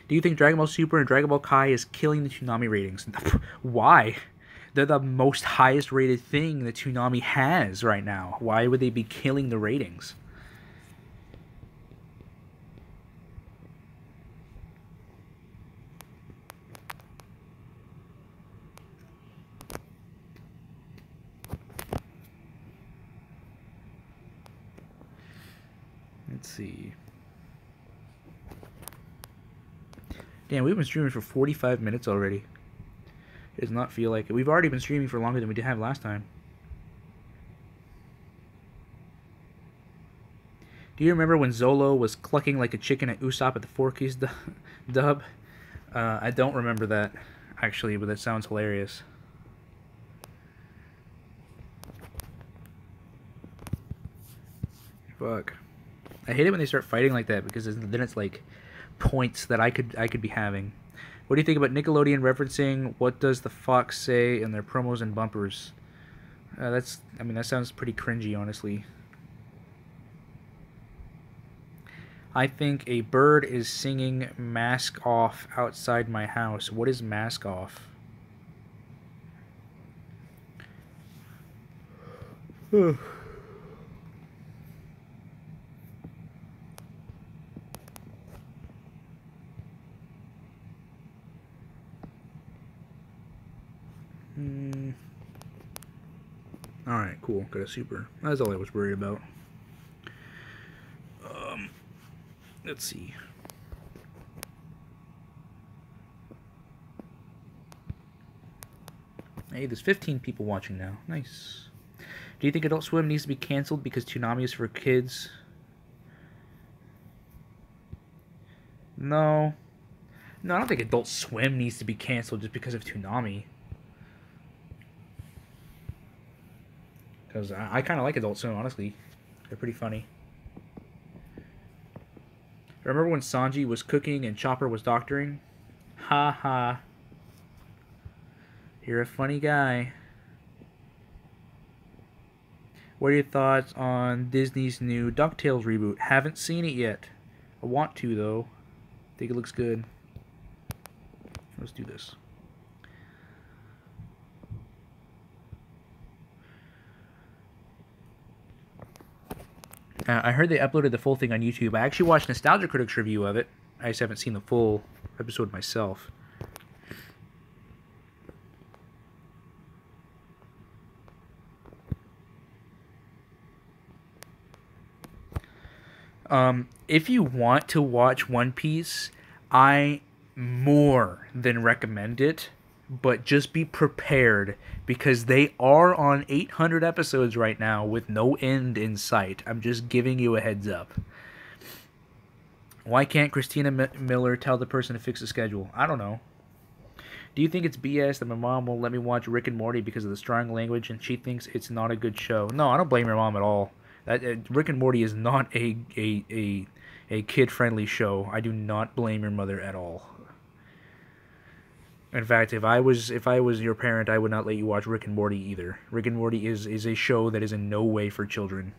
Do you think Dragon Ball Super and Dragon Ball Kai is killing the Toonami ratings? Why? They're the most highest rated thing that Toonami has right now. Why would they be killing the ratings? Let's see. Damn, we've been streaming for 45 minutes already. It does not feel like it. We've already been streaming for longer than we did have last time. Do you remember when Zolo was clucking like a chicken at Usopp at the Forky's dub? I don't remember that, actually, but that sounds hilarious. Fuck. I hate it when they start fighting like that because then it's like points that I could be having. What do you think about Nickelodeon referencing What Does the Fox Say in their promos and bumpers? I mean, that sounds pretty cringy, honestly. I think a bird is singing Mask Off outside my house. What is Mask Off? Alright, cool. Got a super. That's all I was worried about. Let's see. Hey, there's 15 people watching now. Nice. Do you think Adult Swim needs to be canceled because Toonami is for kids? No. No, I don't think Adult Swim needs to be canceled just because of Toonami. Because I kind of like Adult Swim, honestly. They're pretty funny. Remember when Sanji was cooking and Chopper was doctoring? Ha ha. You're a funny guy. What are your thoughts on Disney's new DuckTales reboot? Haven't seen it yet. I want to, though. Think it looks good. Let's do this. I heard they uploaded the full thing on YouTube. I actually watched Nostalgia Critic's review of it. I just haven't seen the full episode myself. If you want to watch One Piece, I more than recommend it. But just be prepared, because they are on 800 episodes right now with no end in sight. I'm just giving you a heads up. Why can't Christina Miller tell the person to fix the schedule? I don't know. Do you think it's BS that my mom won't let me watch Rick and Morty because of the strong language and she thinks it's not a good show? No, I don't blame your mom at all. Rick and Morty is not a kid-friendly show. I do not blame your mother at all. In fact, if I was your parent, I would not let you watch Rick and Morty either. Rick and Morty is a show that is in no way for children.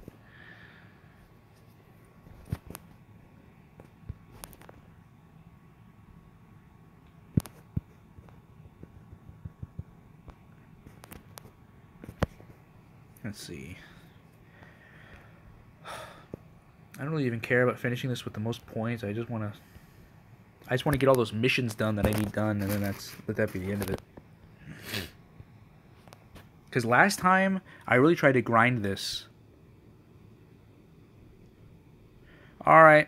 Let's see. I don't really even care about finishing this with the most points. I just want to get all those missions done that I need done, and then let that be the end of it. Because last time, I really tried to grind this. Alright,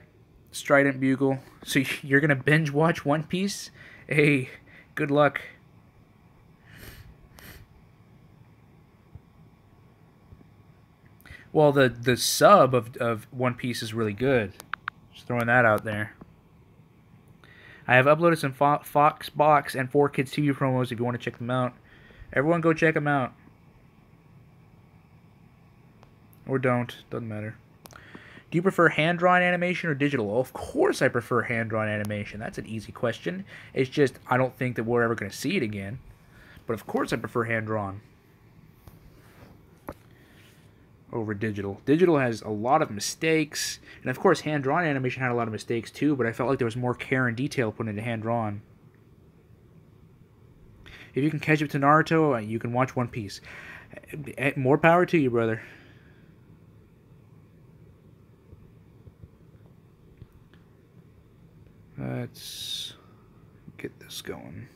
Strident Bugle. So you're going to binge watch One Piece? Hey, good luck. Well, the sub of One Piece is really good. Just throwing that out there. I have uploaded some Fox Box and 4Kids TV promos if you want to check them out. Everyone go check them out. Or don't. Doesn't matter. Do you prefer hand-drawn animation or digital? Well, of course I prefer hand-drawn animation. That's an easy question. It's just I don't think that we're ever going to see it again. But of course I prefer hand-drawn over digital. Digital has a lot of mistakes, and of course hand-drawn animation had a lot of mistakes too, but I felt like there was more care and detail put into hand-drawn. If you can catch up to Naruto, you can watch One Piece. More power to you, brother. Let's get this going.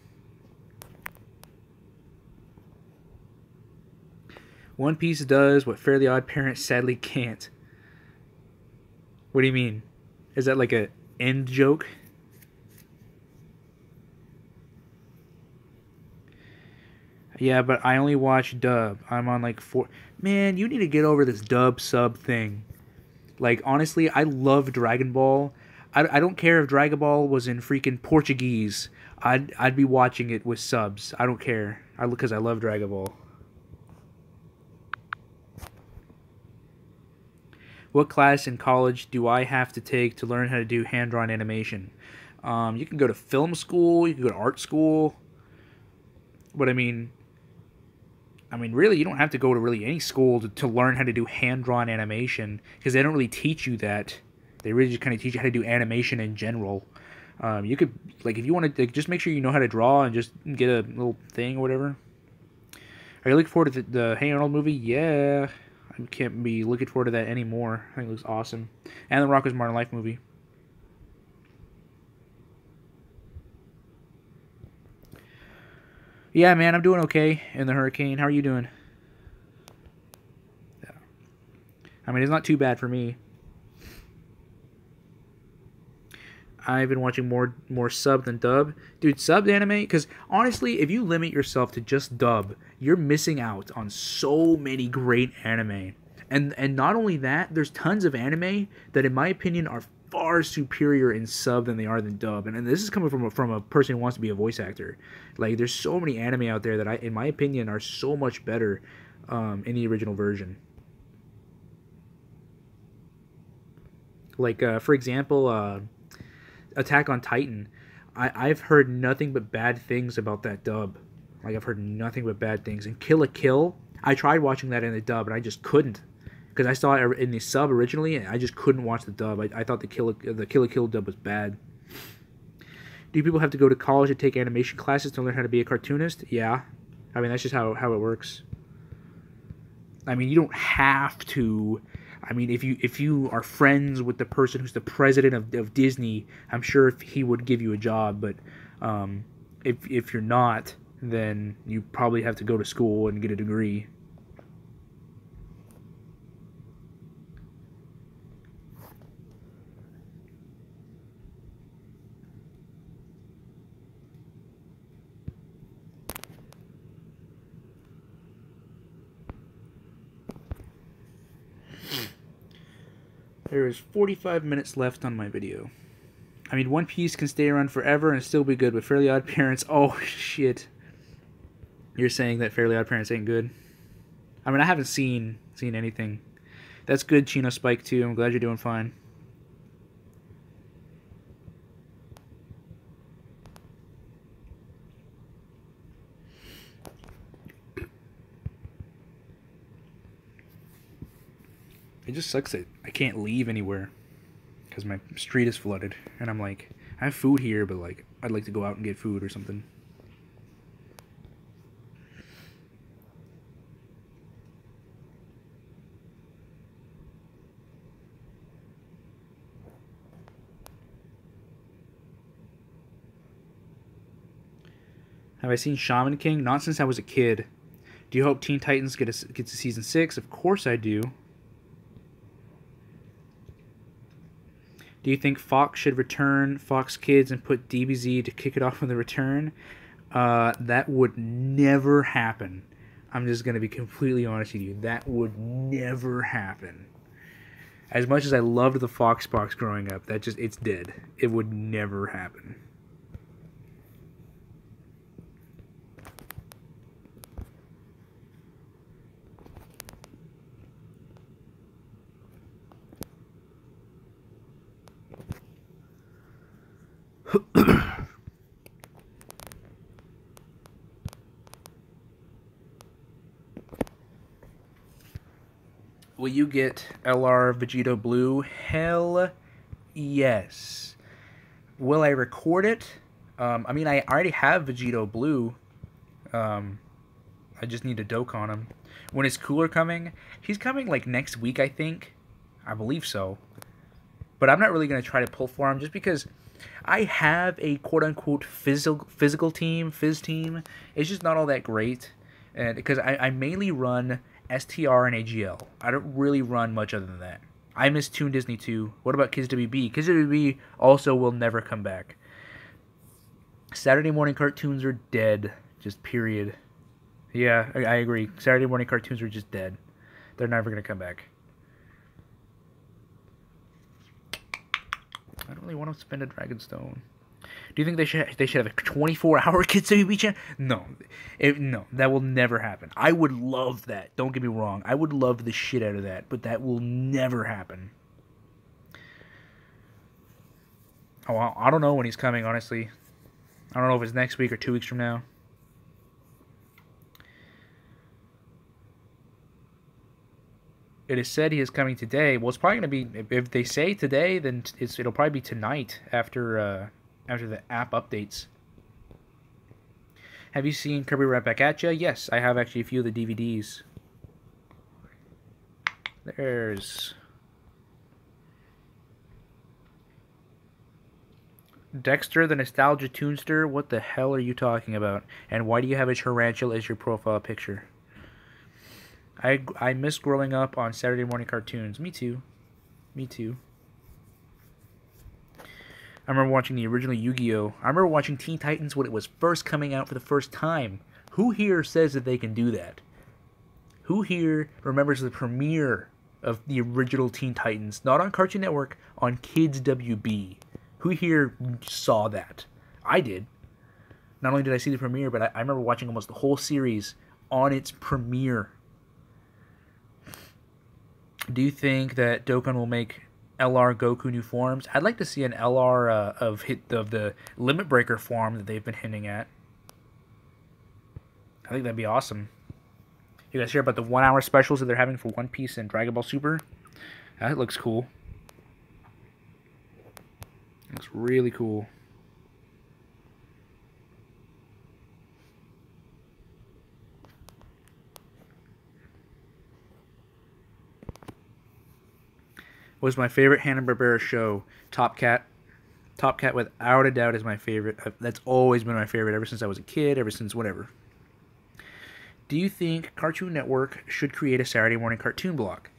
One Piece does what Fairly Odd Parents sadly can't. What do you mean? Is that like a end joke? Yeah, but I only watch dub. I'm on like 4... Man, you need to get over this dub sub thing. Like, honestly, I love Dragon Ball. I don't care if Dragon Ball was in freaking Portuguese. I'd be watching it with subs. I don't care. Because I love Dragon Ball. What class in college do I have to take to learn how to do hand-drawn animation? You can go to film school, you can go to art school, but I mean, really, you don't have to go to really any school to learn how to do hand-drawn animation, because they don't really teach you that. They really just kind of teach you how to do animation in general. You could, like, if you want to, just make sure you know how to draw and just get a little thing or whatever. Are you looking forward to the Hey Arnold movie? Yeah. I can't be looking forward to that anymore. I think it looks awesome. And the Rocko's Modern Life movie. Yeah, man, I'm doing okay in the hurricane. How are you doing? Yeah. I mean, it's not too bad for me. I've been watching more sub than dub. Dude, subbed anime, because honestly, if you limit yourself to just dub, you're missing out on so many great anime. And not only that, there's tons of anime that, in my opinion, are far superior in sub than they are in dub. And this is coming from a person who wants to be a voice actor. Like, there's so many anime out there that, in my opinion, are so much better in the original version. Like, for example, Attack on Titan. I've heard nothing but bad things about that dub. Like, I've heard nothing but bad things. And Kill la Kill, I tried watching that in the dub, and I just couldn't. Because I saw it in the sub originally, and I just couldn't watch the dub. I thought the Kill la Kill dub was bad. Do people have to go to college to take animation classes to learn how to be a cartoonist? Yeah. I mean, that's just how it works. I mean, you don't have to. I mean, if you are friends with the person who's the president of Disney, I'm sure he would give you a job. But if you're not, then you probably have to go to school and get a degree. There is 45 minutes left on my video. I mean, One Piece can stay around forever and still be good, but Fairly Odd Parents... Oh, shit. You're saying that Fairly Odd Parents ain't good? I mean, I haven't seen anything. That's good, Chino Spike, too. I'm glad you're doing fine. It just sucks that I can't leave anywhere because my street is flooded, and I'm like, I have food here, but like, I'd like to go out and get food or something. Have I seen Shaman King? Not since I was a kid. Do you hope Teen Titans gets to season 6? Of course I do. Do you think Fox should return Fox Kids and put DBZ to kick it off with a return? That would never happen. I'm just going to be completely honest with you. That would never happen. As much as I loved the Fox box growing up, it's dead. It would never happen. Will you get LR Vegito Blue? Hell yes. Will I record it? I mean, I already have Vegito Blue. I just need to Dokkan him. When is Cooler coming? He's coming like next week, I think. I believe so. But I'm not really going to try to pull for him just because I have a quote-unquote physical team, Fizz team. It's just not all that great. And because I mainly run STR and AGL. I don't really run much other than that. I miss Toon Disney too. What about Kids WB? Kids WB also will never come back. Saturday morning cartoons are dead. Just period. Yeah, I agree. Saturday morning cartoons are just dead. They're never going to come back. I don't really want to spend a Dragonstone. Do you think they should have a 24-hour Kids WB channel? No, no, that will never happen. I would love that. Don't get me wrong. I would love the shit out of that, but that will never happen. Oh, I don't know when he's coming, honestly. I don't know if it's next week or 2 weeks from now. It is said he is coming today. Well, it's probably going to be, if they say today, then it'll probably be tonight after the app updates. Have you seen Kirby Right Back At Ya? Yes, I have actually a few of the DVDs. There's Dexter the Nostalgia Toonster. What the hell are you talking about? And why do you have a tarantula as your profile picture? I miss growing up on Saturday morning cartoons. Me too. Me too. I remember watching the original Yu-Gi-Oh! I remember watching Teen Titans when it was first coming out for the first time. Who here says that they can do that? Who here remembers the premiere of the original Teen Titans? Not on Cartoon Network, on Kids WB. Who here saw that? I did. Not only did I see the premiere, but I remember watching almost the whole series on its premiere. Do you think that Dokkan will make LR Goku new forms? I'd like to see an LR of the Limit Breaker form that they've been hinting at. I think that'd be awesome. You guys hear about the 1-hour specials that they're having for One Piece and Dragon Ball Super? That looks cool. Looks really cool. Was my favorite Hanna-Barbera show. Top Cat. Top Cat, without a doubt, is my favorite. That's always been my favorite ever since I was a kid, ever since whatever. Do you think Cartoon Network should create a Saturday morning cartoon block?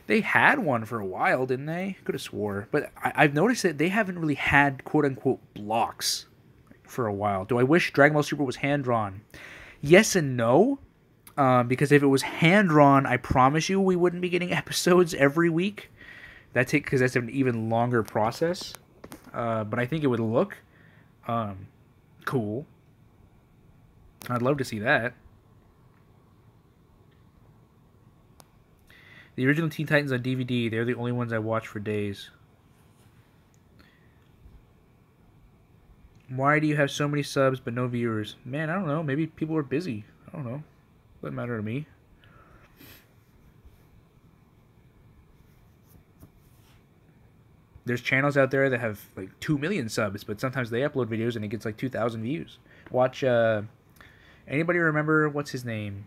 They had one for a while, didn't they? Could have swore. But I've noticed that they haven't really had quote-unquote blocks for a while. Do I wish Dragon Ball Super was hand-drawn? Yes and no. Because if it was hand-drawn, I promise you we wouldn't be getting episodes every week. Because that's an even longer process. But I think it would look cool. I'd love to see that. The original Teen Titans on DVD, they're the only ones I watch for days. Why do you have so many subs but no viewers? Man, I don't know. Maybe people are busy. I don't know. Doesn't matter to me. There's channels out there that have like 2 million subs, but sometimes they upload videos and it gets like 2,000 views. Watch, anybody remember, what's his name?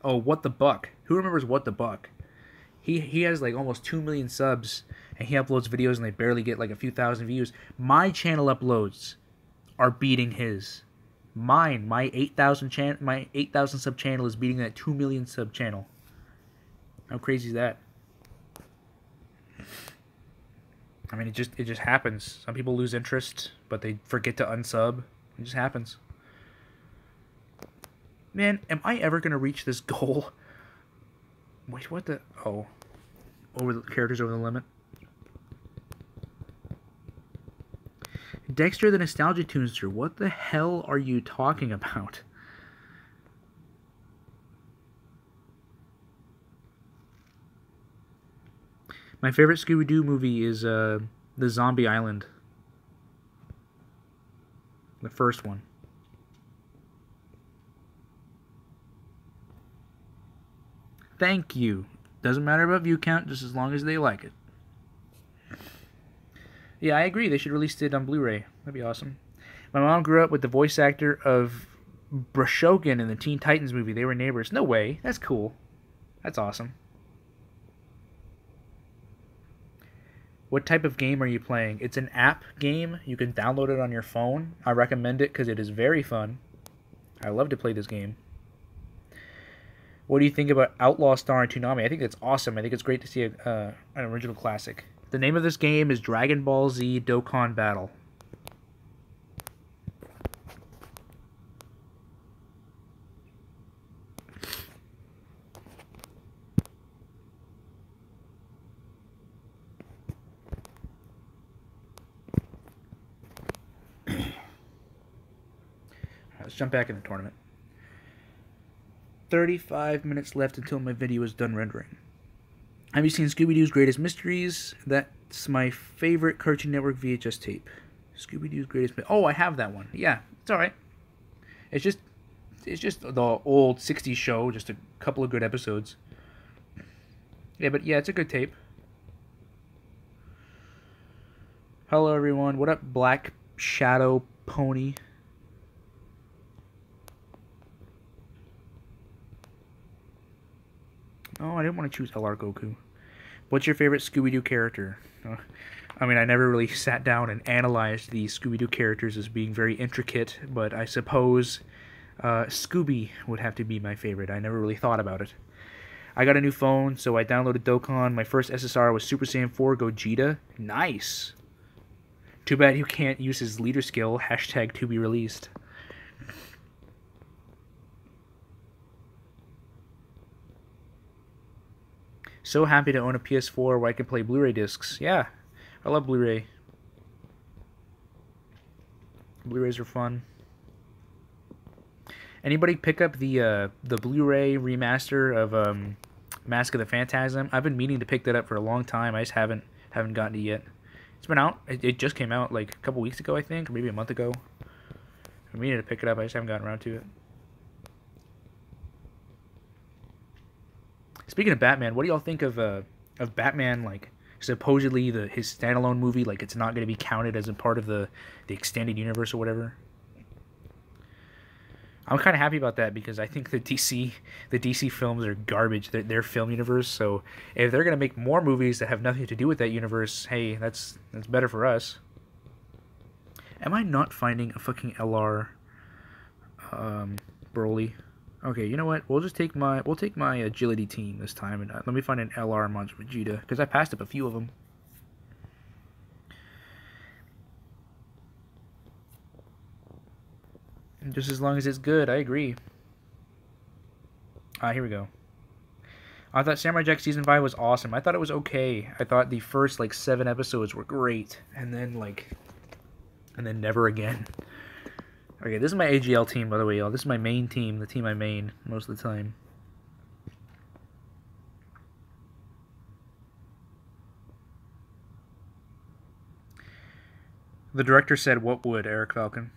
Oh, What the Buck. Who remembers What the Buck? He has like almost 2 million subs, and he uploads videos and they barely get like a few thousand views. My channel uploads are beating his. My 8,000 sub channel is beating that 2 million sub channel. How crazy is that? I mean, it just happens. Some people lose interest, but they forget to unsub. It just happens. Man, am I ever gonna reach this goal? Wait, what the? Oh, characters over the limit. Dexter the Nostalgia Toonster. What the hell are you talking about? My favorite Scooby-Doo movie is The Zombie Island. The first one. Thank you. Doesn't matter about view count, just as long as they like it. Yeah, I agree. They should release it on Blu-ray. That'd be awesome. My mom grew up with the voice actor of Brashogan in the Teen Titans movie. They were neighbors. No way. That's cool. That's awesome. What type of game are you playing? It's an app game. You can download it on your phone. I recommend it because it is very fun. I love to play this game. What do you think about Outlaw Star and Toonami? I think that's awesome. I think it's great to see an original classic. The name of this game is Dragon Ball Z Dokkan Battle. jump back in the tournament. 35 minutes left until my video is done rendering. Have you seen Scooby-Doo's Greatest Mysteries? That's my favorite Cartoon Network VHS tape. Scooby-Doo's Greatest... Oh, I have that one. Yeah, it's alright. It's just the old 60s show, just a couple of good episodes. Yeah, but yeah, it's a good tape. Hello, everyone. What up, Black Shadow Pony? Oh, I didn't want to choose LR Goku. What's your favorite Scooby-Doo character? I mean, I never really sat down and analyzed the Scooby-Doo characters as being very intricate, but I suppose Scooby would have to be my favorite. I never really thought about it. I got a new phone, so I downloaded Dokkan. My first SSR was Super Saiyan 4 Gogeta. Nice! Too bad you can't use his leader skill, hashtag to be released. So happy to own a PS4 where I can play Blu-ray discs. Yeah, I love Blu-ray. Blu-rays are fun. Anybody pick up the Blu-ray remaster of Mask of the Phantasm? I've been meaning to pick that up for a long time. I just haven't gotten it yet. It's been out. It just came out like a couple weeks ago, I think, or maybe a month ago. I'm meaning to pick it up. I just haven't gotten around to it. Speaking of Batman, what do y'all think of Batman? Like, supposedly his standalone movie, like it's not going to be counted as a part of the extended universe or whatever. I'm kind of happy about that because I think the DC films are garbage. Their film universe. So if they're going to make more movies that have nothing to do with that universe, hey, that's better for us. Am I not finding a fucking LR Broly? Okay, you know what? We'll take my agility team this time, and let me find an LR Monster Vegeta because I passed up a few of them. Just as long as it's good, I agree. Here we go. I thought Samurai Jack Season 5 was awesome. I thought it was okay. I thought the first, 7 episodes were great. And then, never again. Okay, this is my AGL team, by the way, y'all. This is my main team, the team I main most of the time. The director said, what would, Eric Falcon?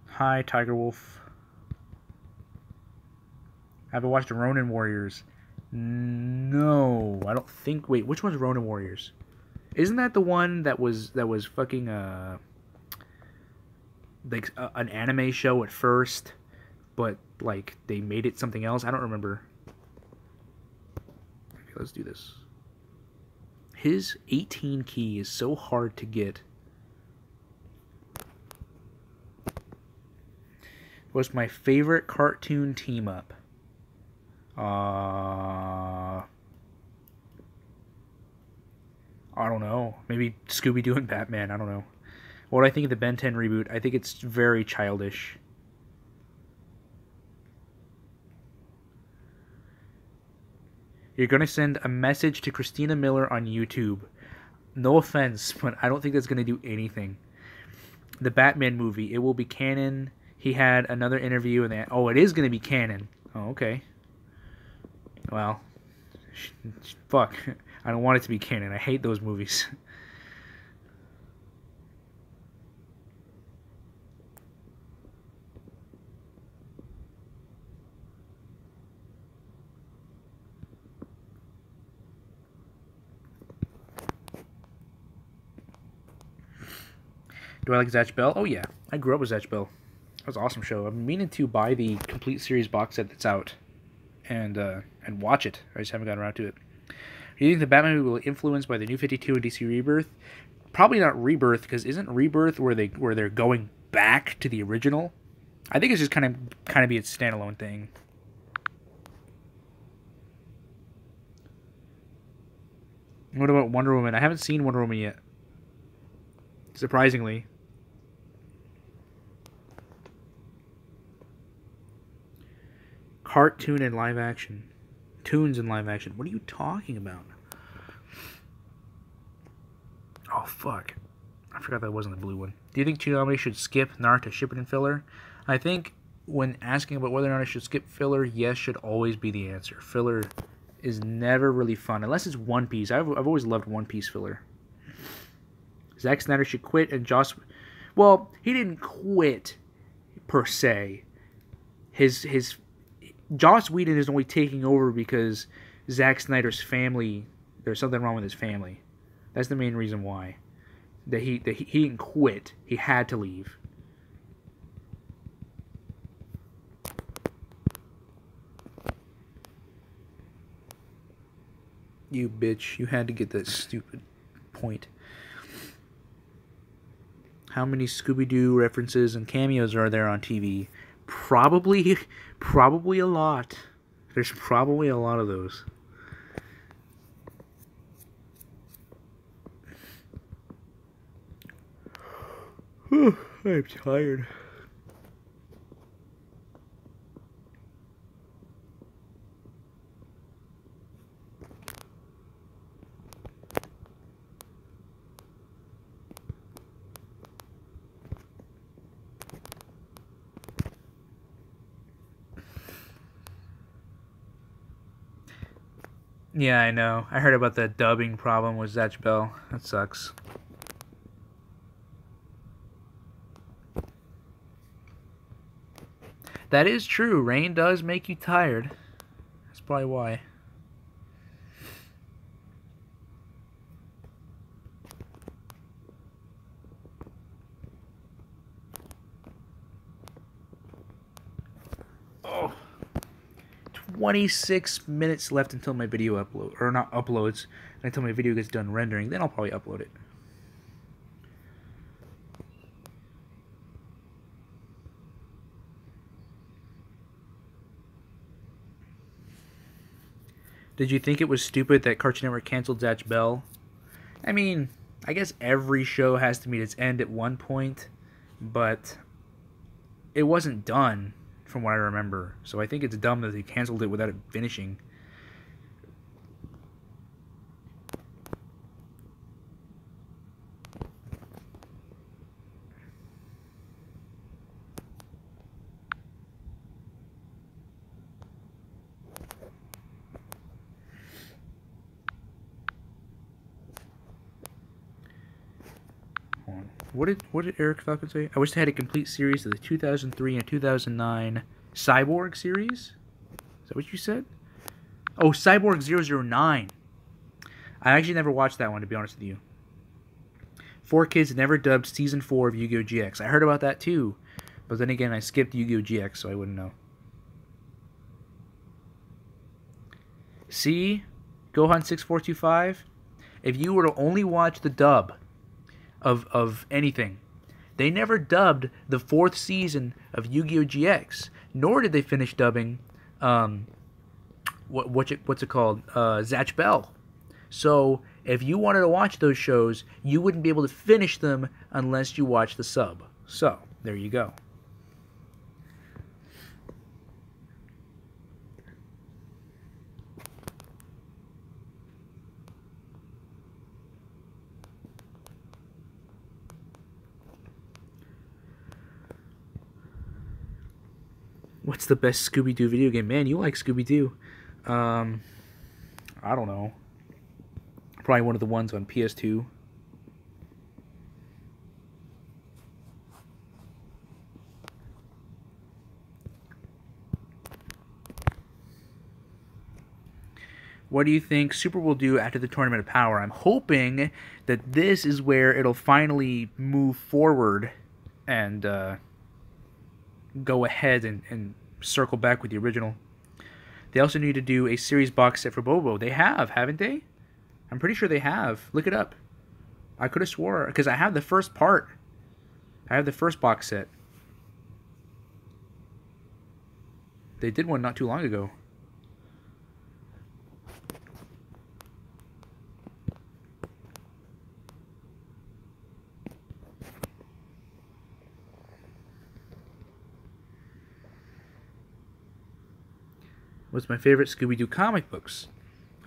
Hi, Tiger Wolf. Have you watched Ronin Warriors? No, I don't think. Wait, which one's Ronin Warriors? Isn't that the one that was fucking an anime show at first, but they made it something else? I don't remember. Okay, let's do this. His 18 key is so hard to get. Was my favorite cartoon team up. I don't know. Maybe Scooby-Doo and Batman. I don't know. What do I think of the Ben 10 reboot? I think it's very childish. You're going to send a message to Christina Miller on YouTube. No offense, but I don't think that's going to do anything. The Batman movie, it will be canon. He had another interview and that. Oh, it is going to be canon. Oh, okay. Well, fuck. I don't want it to be canon. I hate those movies. Do I like Zatch Bell? Oh yeah, I grew up with Zatch Bell. That was an awesome show. I'm meaning to buy the complete series box set that's out and watch it. I just haven't gotten around to it. Do you think the Batman movie will be influenced by the New 52 and DC Rebirth? Probably not Rebirth, because isn't Rebirth where they're going back to the original? I think it's just kind of be its standalone thing. What about Wonder Woman? I haven't seen Wonder Woman yet. Surprisingly. Cartoon and live action. Toons and live action. What are you talking about? Oh, fuck. I forgot that wasn't the blue one. Do you think Toonami should skip Naruto Shippuden filler? I think when asking about whether or not I should skip filler, yes should always be the answer. Filler is never really fun, unless it's One Piece. I've always loved One Piece filler. Zack Snyder should quit and Joss... Well, he didn't quit, per se. Joss Whedon is only taking over because Zack Snyder's family... There's something wrong with his family. That's the main reason why. That he didn't quit. He had to leave. You bitch. You had to get that stupid point. How many Scooby-Doo references and cameos are there on TV? Probably a lot. There's probably a lot of those. I'm tired. Yeah, I know. I heard about the dubbing problem with Zatch Bell. That sucks. That is true. Rain does make you tired. That's probably why. Oh. 26 minutes left until my video uploads. Or not uploads. Until my video gets done rendering. Then I'll probably upload it. Did you think it was stupid that Cartoon Network canceled Zatch Bell? I mean, I guess every show has to meet its end at one point, but it wasn't done, from what I remember. So I think it's dumb that they canceled it without it finishing. What did Eric Falcon say? I wish they had a complete series of the 2003 and 2009 Cyborg series. Is that what you said? Oh, Cyborg 009. I actually never watched that one, to be honest with you. 4Kids never dubbed Season 4 of Yu-Gi-Oh! GX. I heard about that too. But then again, I skipped Yu-Gi-Oh! GX, so I wouldn't know. See? Gohan6425? If you were to only watch the dub of anything, they never dubbed the 4th season of Yu-Gi-Oh! GX, nor did they finish dubbing what's it called? Zatch Bell. So if you wanted to watch those shows, you wouldn't be able to finish them unless you watched the sub. So there you go. What's the best Scooby-Doo video game? Man, you like Scooby-Doo. I don't know. Probably one of the ones on PS2. What do you think Super will do after the Tournament of Power? I'm hoping that this is where it'll finally move forward and go ahead and circle back with the original. They also need to do a series box set for Bobo. They have, haven't they? I'm pretty sure they have. Look it up. I could have swore, because I have the first part. I have the first box set. They did one not too long ago. What's my favorite Scooby-Doo comic books?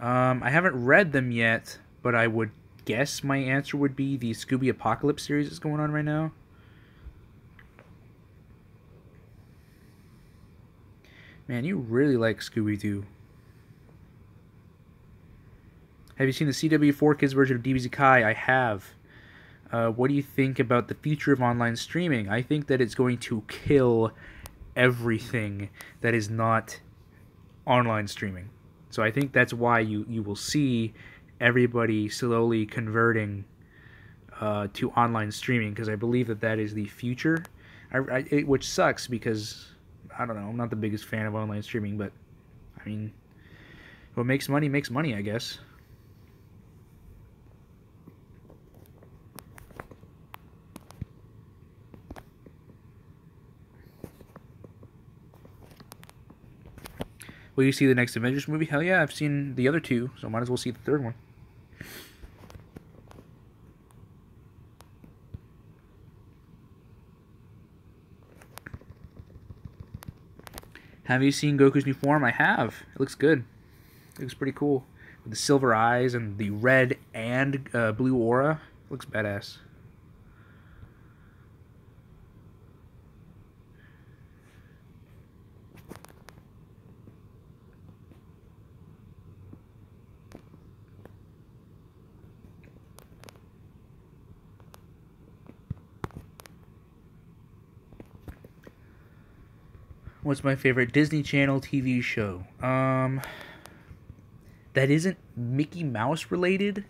I haven't read them yet, but I would guess my answer would be the Scooby Apocalypse series that's going on right now. Man, you really like Scooby-Doo. Have you seen the CW4Kids version of DBZ Kai? I have. What do you think about the future of online streaming? I think that it's going to kill everything that is not online streaming. So I think that's why you will see everybody slowly converting to online streaming, because I believe that that is the future. Which sucks because, I don't know, I'm not the biggest fan of online streaming, but I mean, what makes money, I guess. Will you see the next Avengers movie? Hell yeah, I've seen the other two, so might as well see the third one. Have you seen Goku's new form? I have. It looks good. It looks pretty cool. With the silver eyes and the red and blue aura. It looks badass. What's my favorite Disney Channel TV show? That isn't Mickey Mouse related.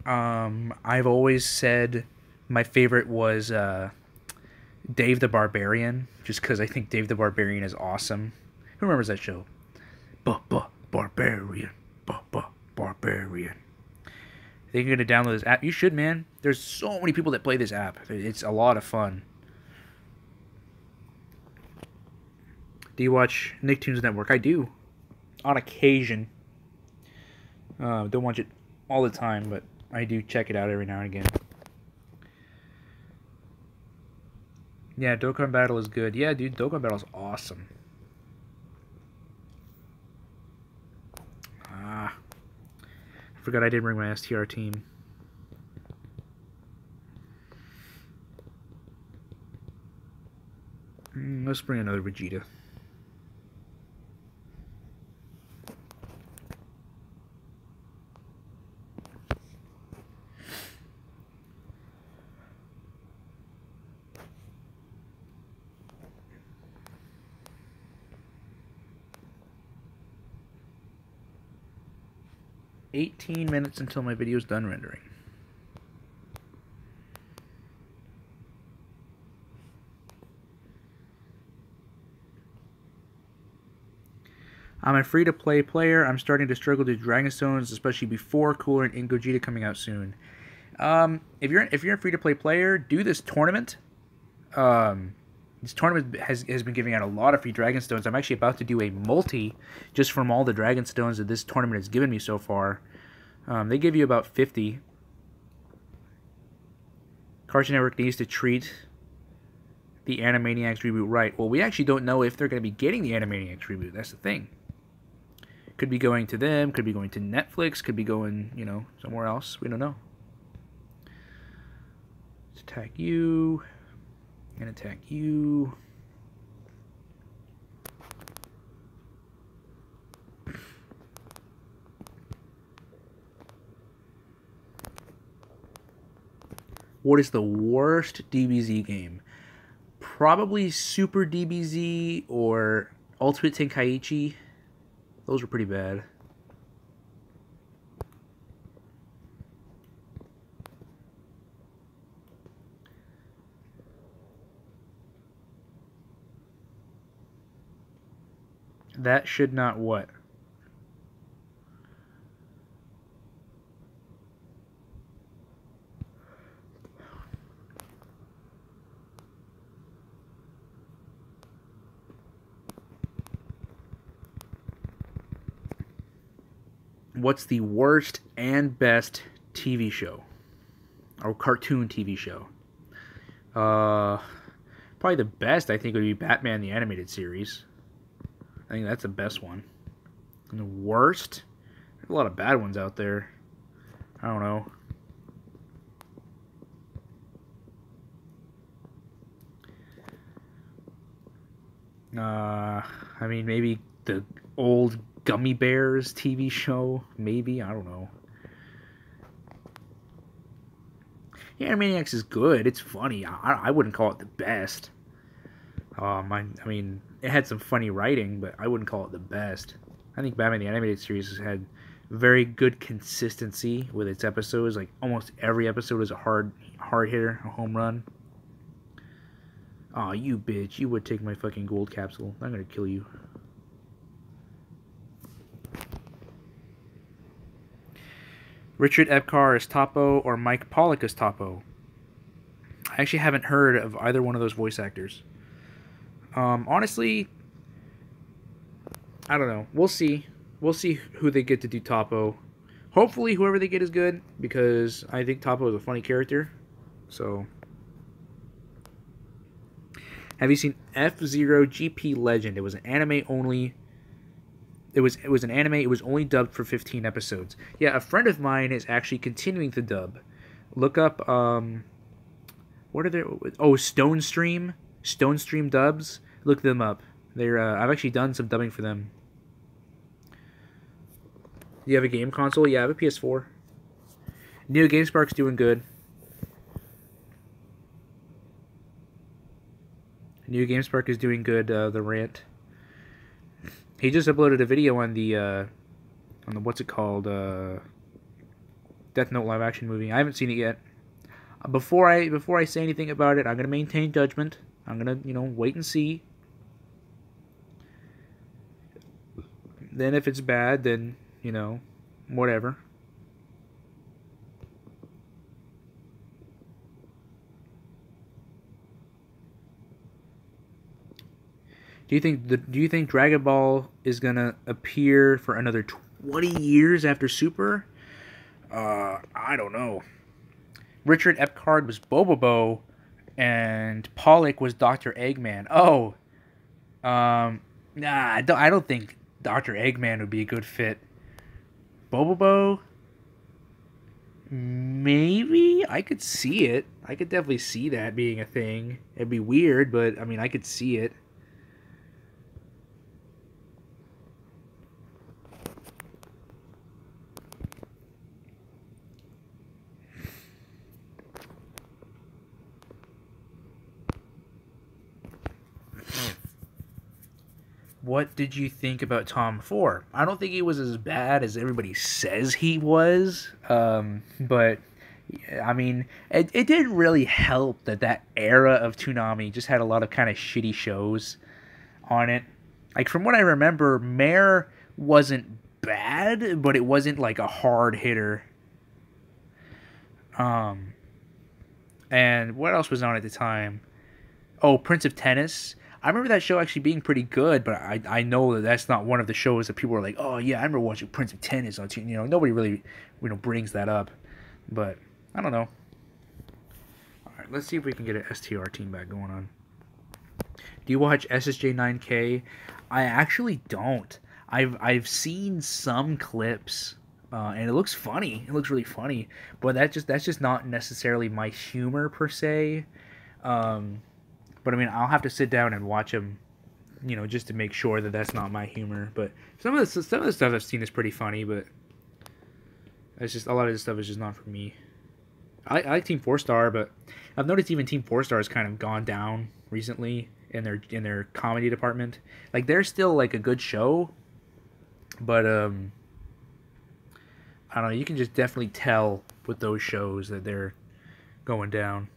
I've always said my favorite was Dave the Barbarian, just because I think Dave the Barbarian is awesome. Who remembers that show? Barbarian. Barbarian. I think you're going to download this app. You should, man. There's so many people that play this app. It's a lot of fun. Do you watch Nicktoons Network? I do. On occasion. Don't watch it all the time, but I do check it out every now and again. Yeah, Dokkan Battle is good. Yeah, dude, Dokkan Battle is awesome. I forgot I didn't bring my STR team. Let's bring another Vegeta. $18 minutes until my video is done rendering. I'm a free-to-play player. I'm starting to struggle to do Dragon Stones, especially before Cooler and Gogeta coming out soon. If you're a free-to-play player, do this tournament. This tournament has been giving out a lot of free Dragon Stones. I'm actually about to do a multi just from all the Dragon Stones that this tournament has given me so far. They give you about 50. Cartoon Network needs to treat the Animaniacs reboot right. Well, we actually don't know if they're going to be getting the Animaniacs reboot. That's the thing. Could be going to them, could be going to Netflix, could be going, you know, somewhere else. We don't know. Let's attack you. And attack you. What is the worst DBZ game? Probably Super DBZ or Ultimate Tenkaichi. Those were pretty bad. That should not what? What's the worst and best TV show? Or cartoon TV show? Probably the best, I think, would be Batman the Animated Series. I think that's the best one. And the worst? There's a lot of bad ones out there. I don't know. I mean, maybe the old Gummy Bears TV show. Maybe. I don't know. Yeah, Animaniacs is good. It's funny. I wouldn't call it the best. I mean, it had some funny writing, but I wouldn't call it the best. I think Batman the Animated Series has had very good consistency with its episodes. Like, almost every episode is a hard hitter, a home run. Aw, you bitch. You would take my fucking gold capsule. I'm gonna kill you. Richard Epcar as Topo or Mike Pollock as Topo. I actually haven't heard of either one of those voice actors. Honestly, I don't know. We'll see. We'll see who they get to do Topo. Hopefully, whoever they get is good, because I think Topo is a funny character. So, have you seen F-Zero GP Legend? It was an anime only. It was an anime. It was only dubbed for 15 episodes. Yeah, a friend of mine is actually continuing to dub. Look up what are there? Oh, Stone Stream dubs. Look them up. They're I've actually done some dubbing for them. Do you have a game console? Yeah, I have a PS4. Neo GameSpark's doing good. Neo GameSpark is doing good. The rant. He just uploaded a video on the what's it called? Death Note live action movie. I haven't seen it yet. Before I say anything about it, I'm gonna maintain judgment. I'm gonna, wait and see. Then if it's bad, then, whatever. Do you think Dragon Ball is gonna appear for another 20 years after Super? I don't know. Richard Epcar was Bobobo, and Pollock was Dr. Eggman. Oh, nah, I don't think Dr. Eggman would be a good fit. Bobobo, maybe. I could see it. I could definitely see that being a thing. It'd be weird, but I mean, I could see it. What did you think about Tom 4? I don't think he was as bad as everybody says he was, but I mean, it didn't really help that era of Toonami just had a lot of kind of shitty shows on it. Like, from what I remember, Mare wasn't bad, but it wasn't like a hard hitter. And what else was on at the time? Oh, Prince of Tennis. I remember that show actually being pretty good, but I know that that's not one of the shows that people are like, oh yeah, I remember watching Prince of Tennis on TV. Nobody really brings that up, but I don't know. All right, let's see if we can get an STR team back going on. Do you watch SSJ9K? I actually don't. I've seen some clips, and it looks funny. It looks really funny, but that's just not necessarily my humor per se. But I mean, I'll have to sit down and watch them, just to make sure that that's not my humor. But some of the stuff I've seen is pretty funny, but it's just a lot of this stuff is just not for me. I like Team 4-Star, but I've noticed even Team 4-Star has kind of gone down recently in their comedy department. Like, they're still like a good show, but I don't know. You can just definitely tell with those shows that they're going down.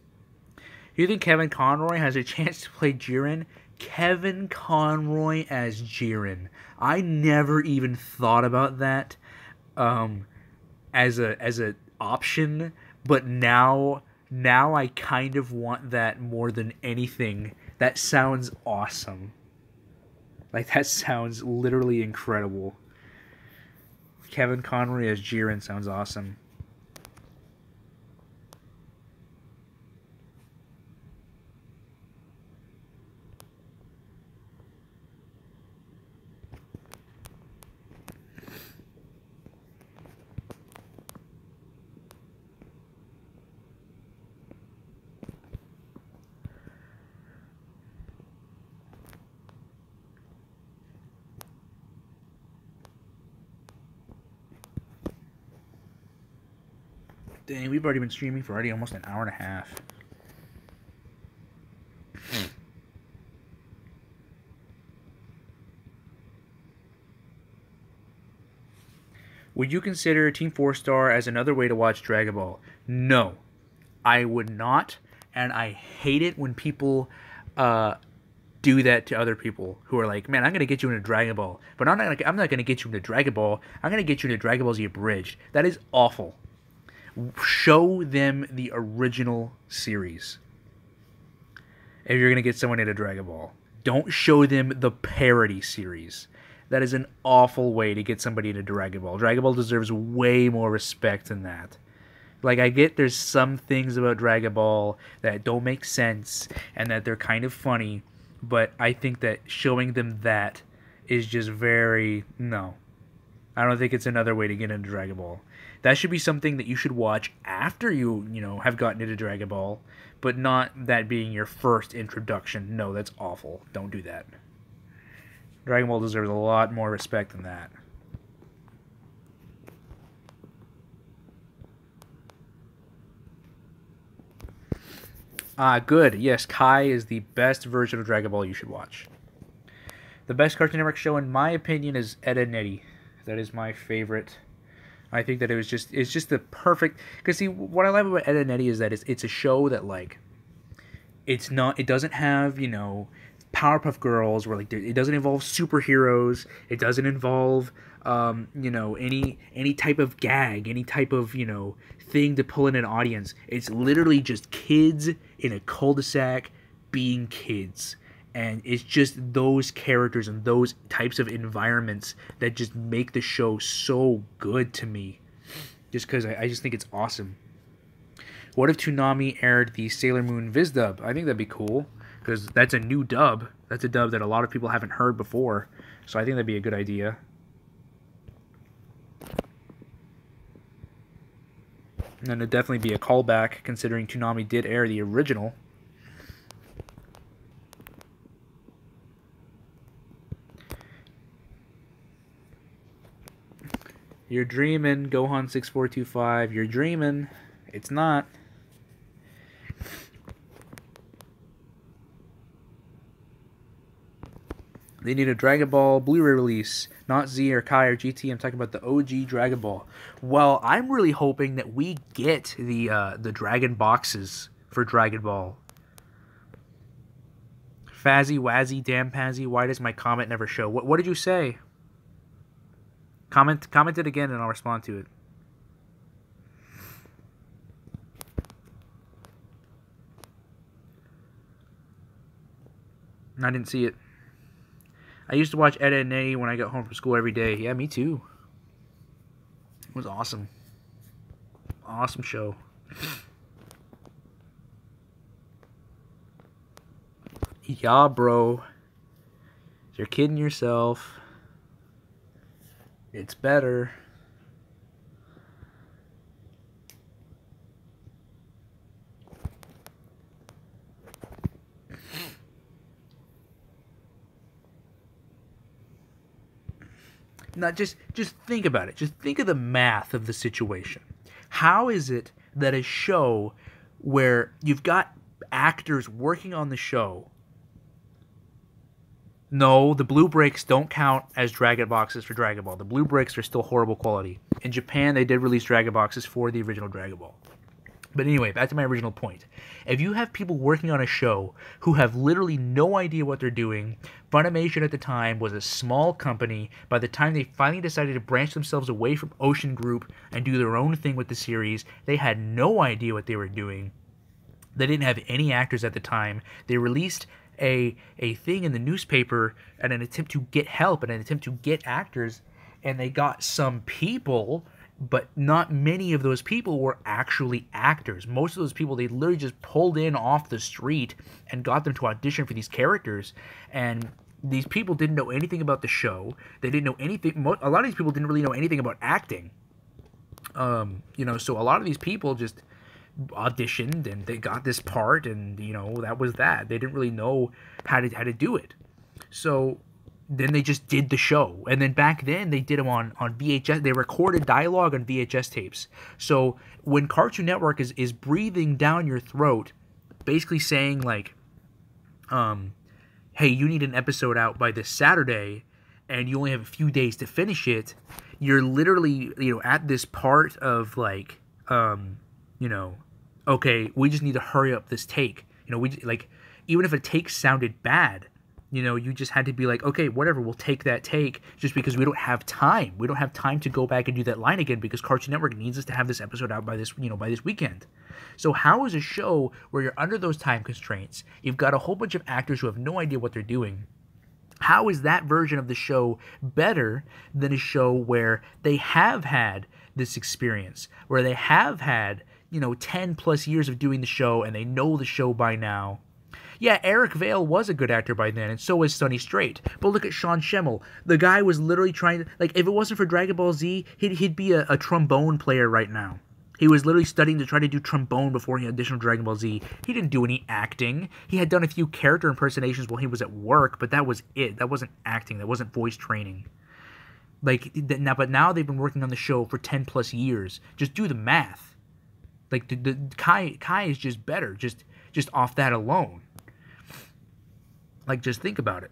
Do you think Kevin Conroy has a chance to play Jiren? Kevin Conroy as Jiren. I never even thought about that as a option, but now I kind of want that more than anything. That sounds awesome. Like, that sounds literally incredible. Kevin Conroy as Jiren sounds awesome. Dang, we've already been streaming for already almost an hour and a half. Would you consider Team 4 Star as another way to watch Dragon Ball? No, I would not, and I hate it when people do that to other people who are like, man, I'm gonna get you into Dragon Ball, but I'm not gonna get you into Dragon Ball. I'm gonna get you into Dragon Ball Z Abridged. That is awful. Show them the original series. If you're gonna get someone into Dragon Ball, don't show them the parody series. That is an awful way to get somebody into Dragon Ball. Dragon Ball deserves way more respect than that. Like, I get there's some things about Dragon Ball that don't make sense and that they're kind of funny, but I think that showing them that is just very... No. I don't think it's another way to get into Dragon Ball. That should be something that you should watch after you have gotten into Dragon Ball, but not that being your first introduction. No, that's awful. Don't do that. Dragon Ball deserves a lot more respect than that. Good. Yes, Kai is the best version of Dragon Ball you should watch. The best Cartoon Network show, in my opinion, is Ed, Edd n Eddy. That is my favorite. I think that it's just the perfect... Because, see, what I love about Ed, Edd n Eddy is that it's a show that, like... It doesn't have, Powerpuff Girls, where like it doesn't involve superheroes. It doesn't involve any type of gag, any type of thing to pull in an audience. It's literally just kids in a cul-de-sac being kids, and it's just those characters and those types of environments that just make the show so good to me. Just because I just think it's awesome. What if Toonami aired the Sailor Moon Viz dub? I think that'd be cool. Because that's a new dub. That's a dub that a lot of people haven't heard before. So I think that'd be a good idea. And then it'd definitely be a callback, considering Toonami did air the original. You're dreaming, Gohan6425. You're dreaming. It's not. They need a Dragon Ball Blu-ray release, not Z or Kai or GT. I'm talking about the OG Dragon Ball. Well, I'm really hoping that we get the Dragon boxes for Dragon Ball. Fazzy, Wazzy, damn Pazzy, why does my comment never show? What did you say? Comment it again and I'll respond to it. I didn't see it. I used to watch Ed, Edd n Eddy when I got home from school every day. Yeah, me too. It was awesome. Awesome show. Yeah, bro. You're kidding yourself. It's better. Now, just think about it. Just think of the math of the situation. How is it that a show where you've got actors working on the show... No, the blue bricks don't count as Dragon boxes for Dragon Ball. The blue bricks are still horrible quality. In Japan, they did release Dragon boxes for the original Dragon Ball. But anyway, back to my original point. If you have people working on a show who have literally no idea what they're doing, Funimation at the time was a small company. By the time they finally decided to branch themselves away from Ocean Group and do their own thing with the series, they had no idea what they were doing. They didn't have any actors at the time. They released a thing in the newspaper in an attempt to get help, in an attempt to get actors, and they got some people, but not many of those people were actually actors. Most of those people, they literally just pulled in off the street and got them to audition for these characters, and these people didn't know anything about the show. They didn't know anything. A lot of these people didn't really know anything about acting. So a lot of these people just auditioned and they got this part, and that was that. They didn't really know how to do it. So then they just did the show. And then back then they did them on VHS. They recorded dialogue on VHS tapes. So when Cartoon Network is breathing down your throat, basically saying like, hey, you need an episode out by this Saturday, and you only have a few days to finish it, you're literally, at this part of like, okay, we just need to hurry up this take. Even if a take sounded bad, you just had to be like, okay, whatever, we'll take that take just because we don't have time. We don't have time to go back and do that line again because Cartoon Network needs us to have this episode out by this weekend. So how is a show where you're under those time constraints, you've got a whole bunch of actors who have no idea what they're doing, how is that version of the show better than a show where they have had this experience, where they have had, 10 plus years of doing the show and they know the show by now? Yeah, Eric Vale was a good actor by then, and so was Sonny Strait. But look at Sean Schemmel. The guy was literally trying to, if it wasn't for Dragon Ball Z, he'd be a trombone player right now. He was literally studying to try to do trombone before he auditioned Dragon Ball Z. He didn't do any acting. He had done a few character impersonations while he was at work, but that was it. That wasn't acting. That wasn't voice training. But now they've been working on the show for 10 plus years. Just do the math. Kai is just better, just off that alone. Just think about it.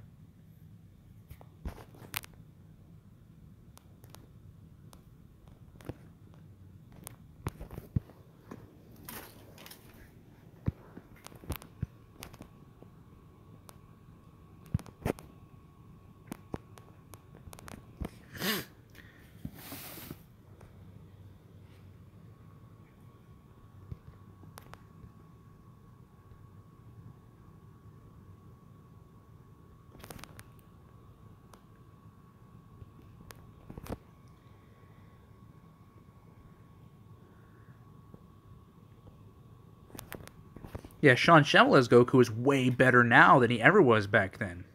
Yeah, Sean Schemmel as Goku is way better now than he ever was back then.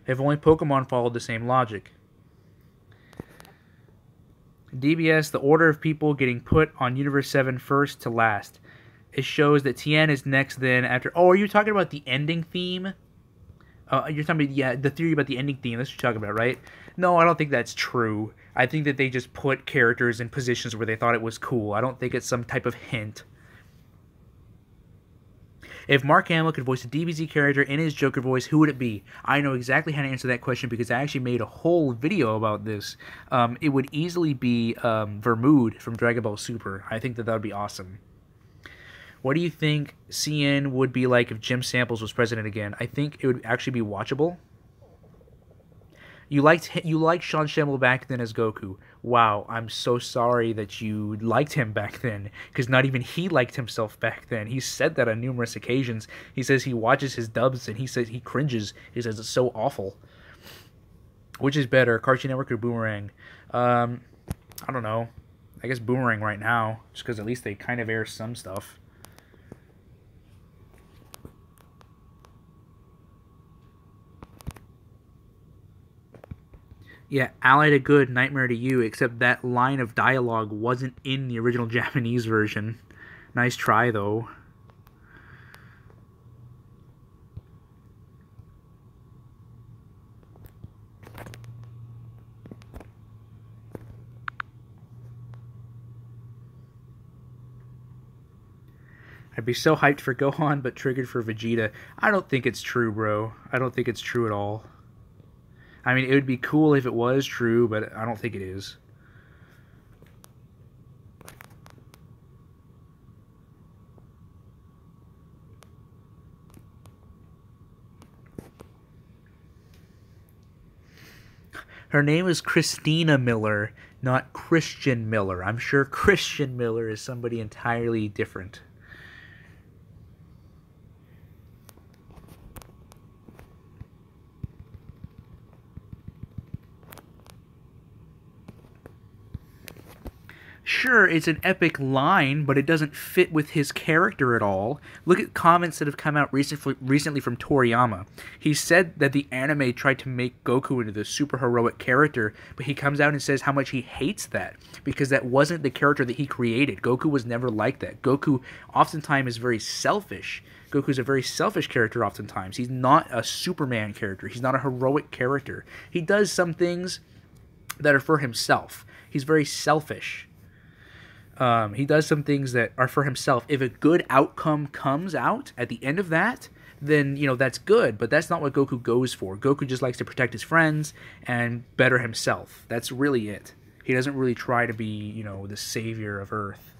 If only Pokemon followed the same logic. DBS, the order of people getting put on Universe 7 first to last. It shows that Tien is next then after... Oh, are you talking about the ending theme? You're talking about, yeah, the theory about the ending theme. That's what you're talking about, right? No, I don't think that's true. I think that they just put characters in positions where they thought it was cool. I don't think it's some type of hint. If Mark Hamill could voice a DBZ character in his Joker voice, who would it be? I know exactly how to answer that question because I actually made a whole video about this. It would easily be Vermood from Dragon Ball Super. I think that would be awesome. What do you think CN would be like if Jim Samples was president again? I think it would actually be watchable. You liked Sean Schemmel back then as Goku. Wow, I'm so sorry that you liked him back then, because not even he liked himself back then. He said that on numerous occasions. He says he watches his dubs and he says he cringes. He says it's so awful. Which is better, Cartoon Network or Boomerang? I don't know. I guess Boomerang right now, just because at least they kind of air some stuff. Yeah, Ally to Good, Nightmare to You, except that line of dialogue wasn't in the original Japanese version. Nice try, though. I'd be so hyped for Gohan, but triggered for Vegeta. I don't think it's true, bro. I don't think it's true at all. I mean, it would be cool if it was true, but I don't think it is. Her name is Christina Miller, not Christian Miller. I'm sure Christian Miller is somebody entirely different. sure, it's an epic line, but it doesn't fit with his character at all. Look at comments that have come out recently from Toriyama. He said that the anime tried to make Goku into this super heroic character, but he comes out and says how much he hates that, because that wasn't the character that he created. Goku was never like that. Goku oftentimes is very selfish. Goku's a very selfish character oftentimes. He's not a Superman character. He's not a heroic character. He does some things that are for himself. He's very selfish. He does some things that are for himself. If a good outcome comes out at the end of that, then, you know, that's good. But that's not what Goku goes for. Goku just likes to protect his friends and better himself. That's really it. He doesn't really try to be, you know, the savior of Earth.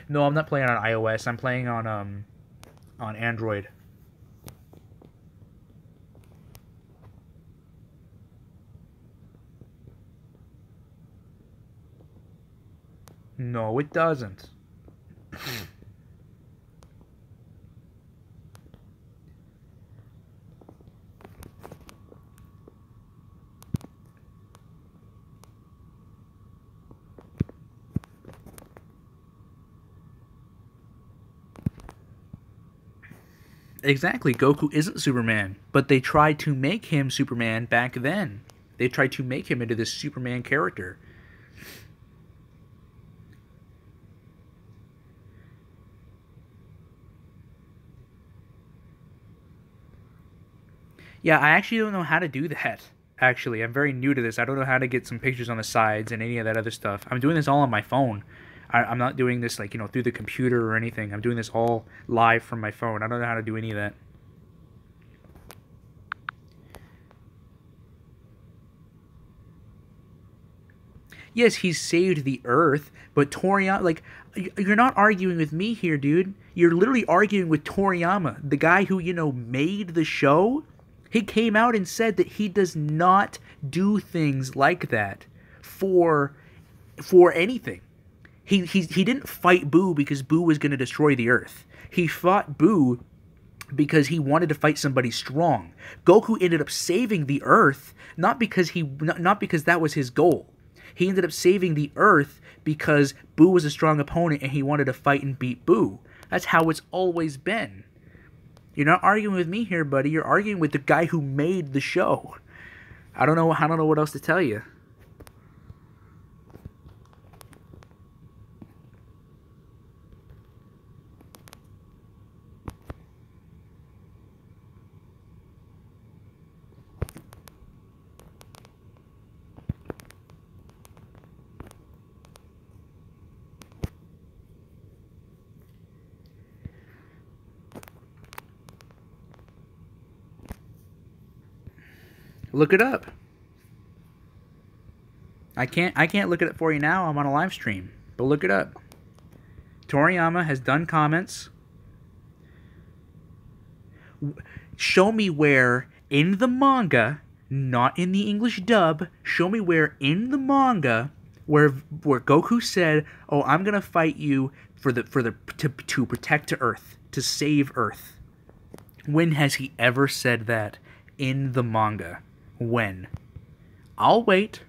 No, I'm not playing on iOS. I'm playing on Android. No, it doesn't. Exactly, Goku isn't Superman, but they tried to make him Superman back then. They tried to make him into this Superman character. Yeah, I actually don't know how to do that. Actually, I'm very new to this. I don't know how to get some pictures on the sides and any of that other stuff. I'm doing this all on my phone. I'm not doing this, like, you know, through the computer or anything. I'm doing this all live from my phone. I don't know how to do any of that. Yes, he's saved the Earth, but Toriyama, like, you're not arguing with me here, dude. You're literally arguing with Toriyama, the guy who, you know, made the show. He came out and said that he does not do things like that for anything. He didn't fight Boo because Boo was going to destroy the Earth. He fought Boo because he wanted to fight somebody strong. Goku ended up saving the Earth not because that was his goal. He ended up saving the Earth because Boo was a strong opponent and he wanted to fight and beat Boo. That's how it's always been. You're not arguing with me here, buddy. You're arguing with the guy who made the show. I don't know what else to tell you. Look it up. I can't look it up for you now. I'm on a live stream. But look it up. Toriyama has done comments. Show me where in the manga, not in the English dub, show me where in the manga where Goku said, "Oh, I'm going to fight you to protect Earth, to save Earth." When has he ever said that in the manga? When? I'll wait.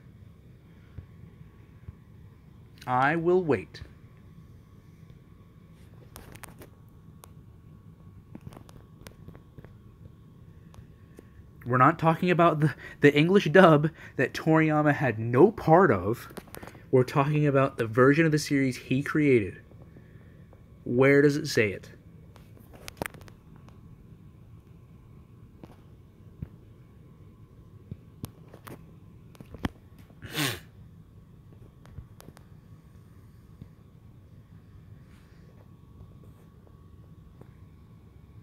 I will wait. We're not talking about the English dub that Toriyama had no part of. We're talking about the version of the series he created. Where does it say it?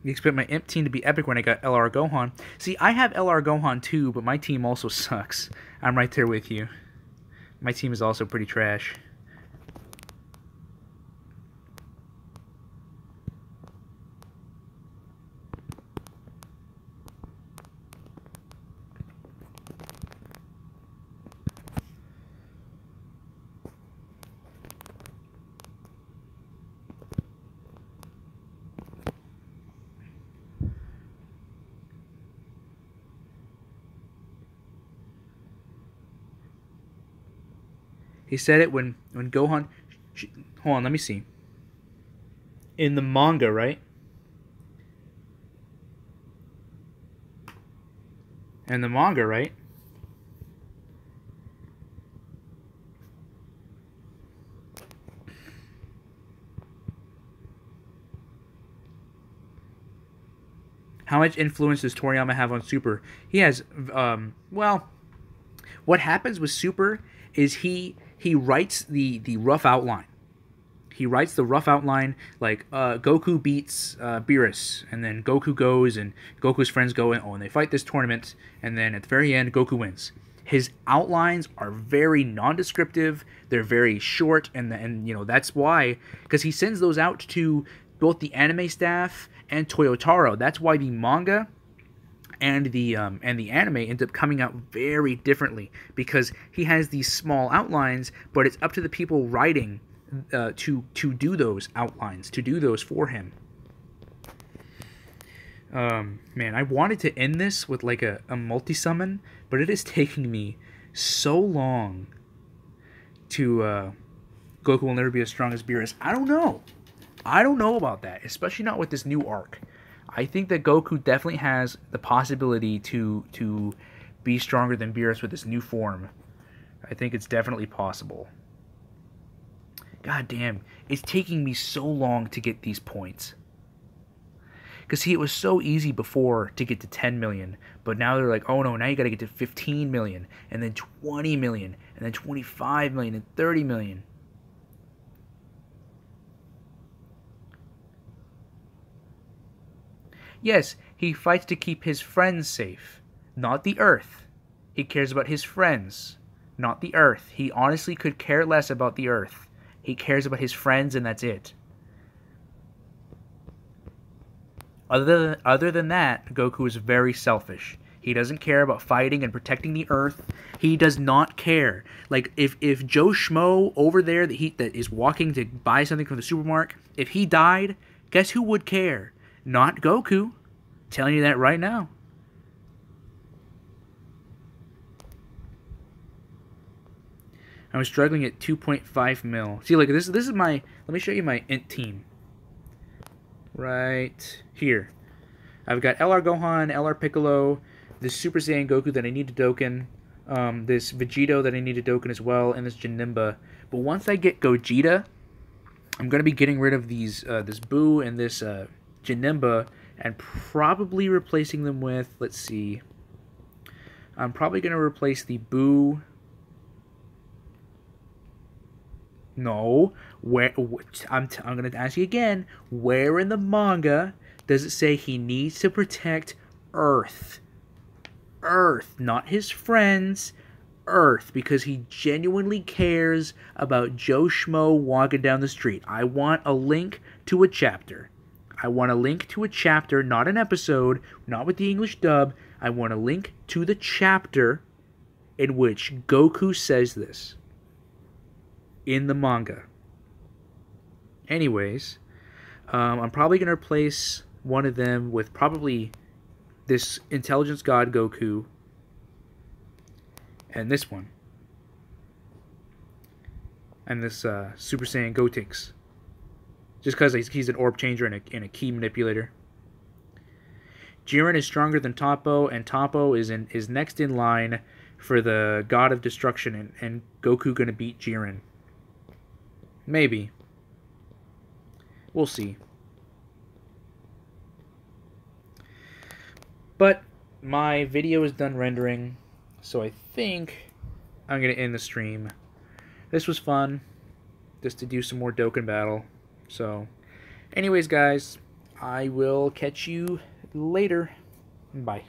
You expect my imp team to be epic when I got LR Gohan. See, I have LR Gohan too, but my team also sucks. I'm right there with you. My team is also pretty trash. He said it when Gohan... Hold on, let me see. In the manga, right? In the manga, right? How much influence does Toriyama have on Super? He has, well, what happens with Super is he writes the rough outline. He writes the rough outline, like Goku beats Beerus, and then Goku goes, and Goku's friends go, and they fight this tournament, and then at the very end, Goku wins. His outlines are very non-descriptive. They're very short, and you know that's why, because he sends those out to both the anime staff and Toyotaro. That's why the manga and the anime end up coming out very differently, because he has these small outlines, but it's up to the people writing to do those outlines, to do those for him. Man, I wanted to end this with like a multi-summon, but it is taking me so long to Goku will never be as strong as Beerus. I don't know. I don't know about that, especially not with this new arc. I think that Goku definitely has the possibility to be stronger than Beerus with this new form. I think it's definitely possible. God damn, it's taking me so long to get these points. Because, see, it was so easy before to get to 10 million, but now they're like, oh no, now you gotta get to 15 million, and then 20 million, and then 25 million, and 30 million. Yes, he fights to keep his friends safe, not the Earth. He cares about his friends, not the Earth. He honestly could care less about the Earth. He cares about his friends, and that's it. Other than that, Goku is very selfish. He doesn't care about fighting and protecting the Earth. He does not care. Like, if Joe Schmo over there that is walking to buy something from the supermarket, if he died, guess who would care? Not Goku. Telling you that right now. I was struggling at 2.5 mil. See, like this is my. Let me show you my int team. Right here, I've got LR Gohan, LR Piccolo, this Super Saiyan Goku that I need to Dokkan, this Vegito that I need to Dokkan as well, and this Janemba. But once I get Gogeta, I'm gonna be getting rid of these this Boo and this Janemba, and probably replacing them with, let's see, I'm probably gonna replace the Boo. No, where I'm gonna ask you again. Where in the manga does it say he needs to protect Earth? Earth, not his friends. Earth, because he genuinely cares about Joe Schmo walking down the street. I want a link to a chapter. I want a link to a chapter, not an episode, not with the English dub. I want a link to the chapter in which Goku says this in the manga. Anyways, I'm probably going to replace one of them with probably this Intelligence God Goku and this one. And this Super Saiyan Gotenks. Just because he's an orb changer and a key manipulator. Jiren is stronger than Toppo, and Toppo is next in line for the God of Destruction, and Goku going to beat Jiren. Maybe. We'll see. But my video is done rendering, so I think I'm going to end the stream. This was fun, just to do some more Dokkan battle. So, anyways, guys, I will catch you later. Bye.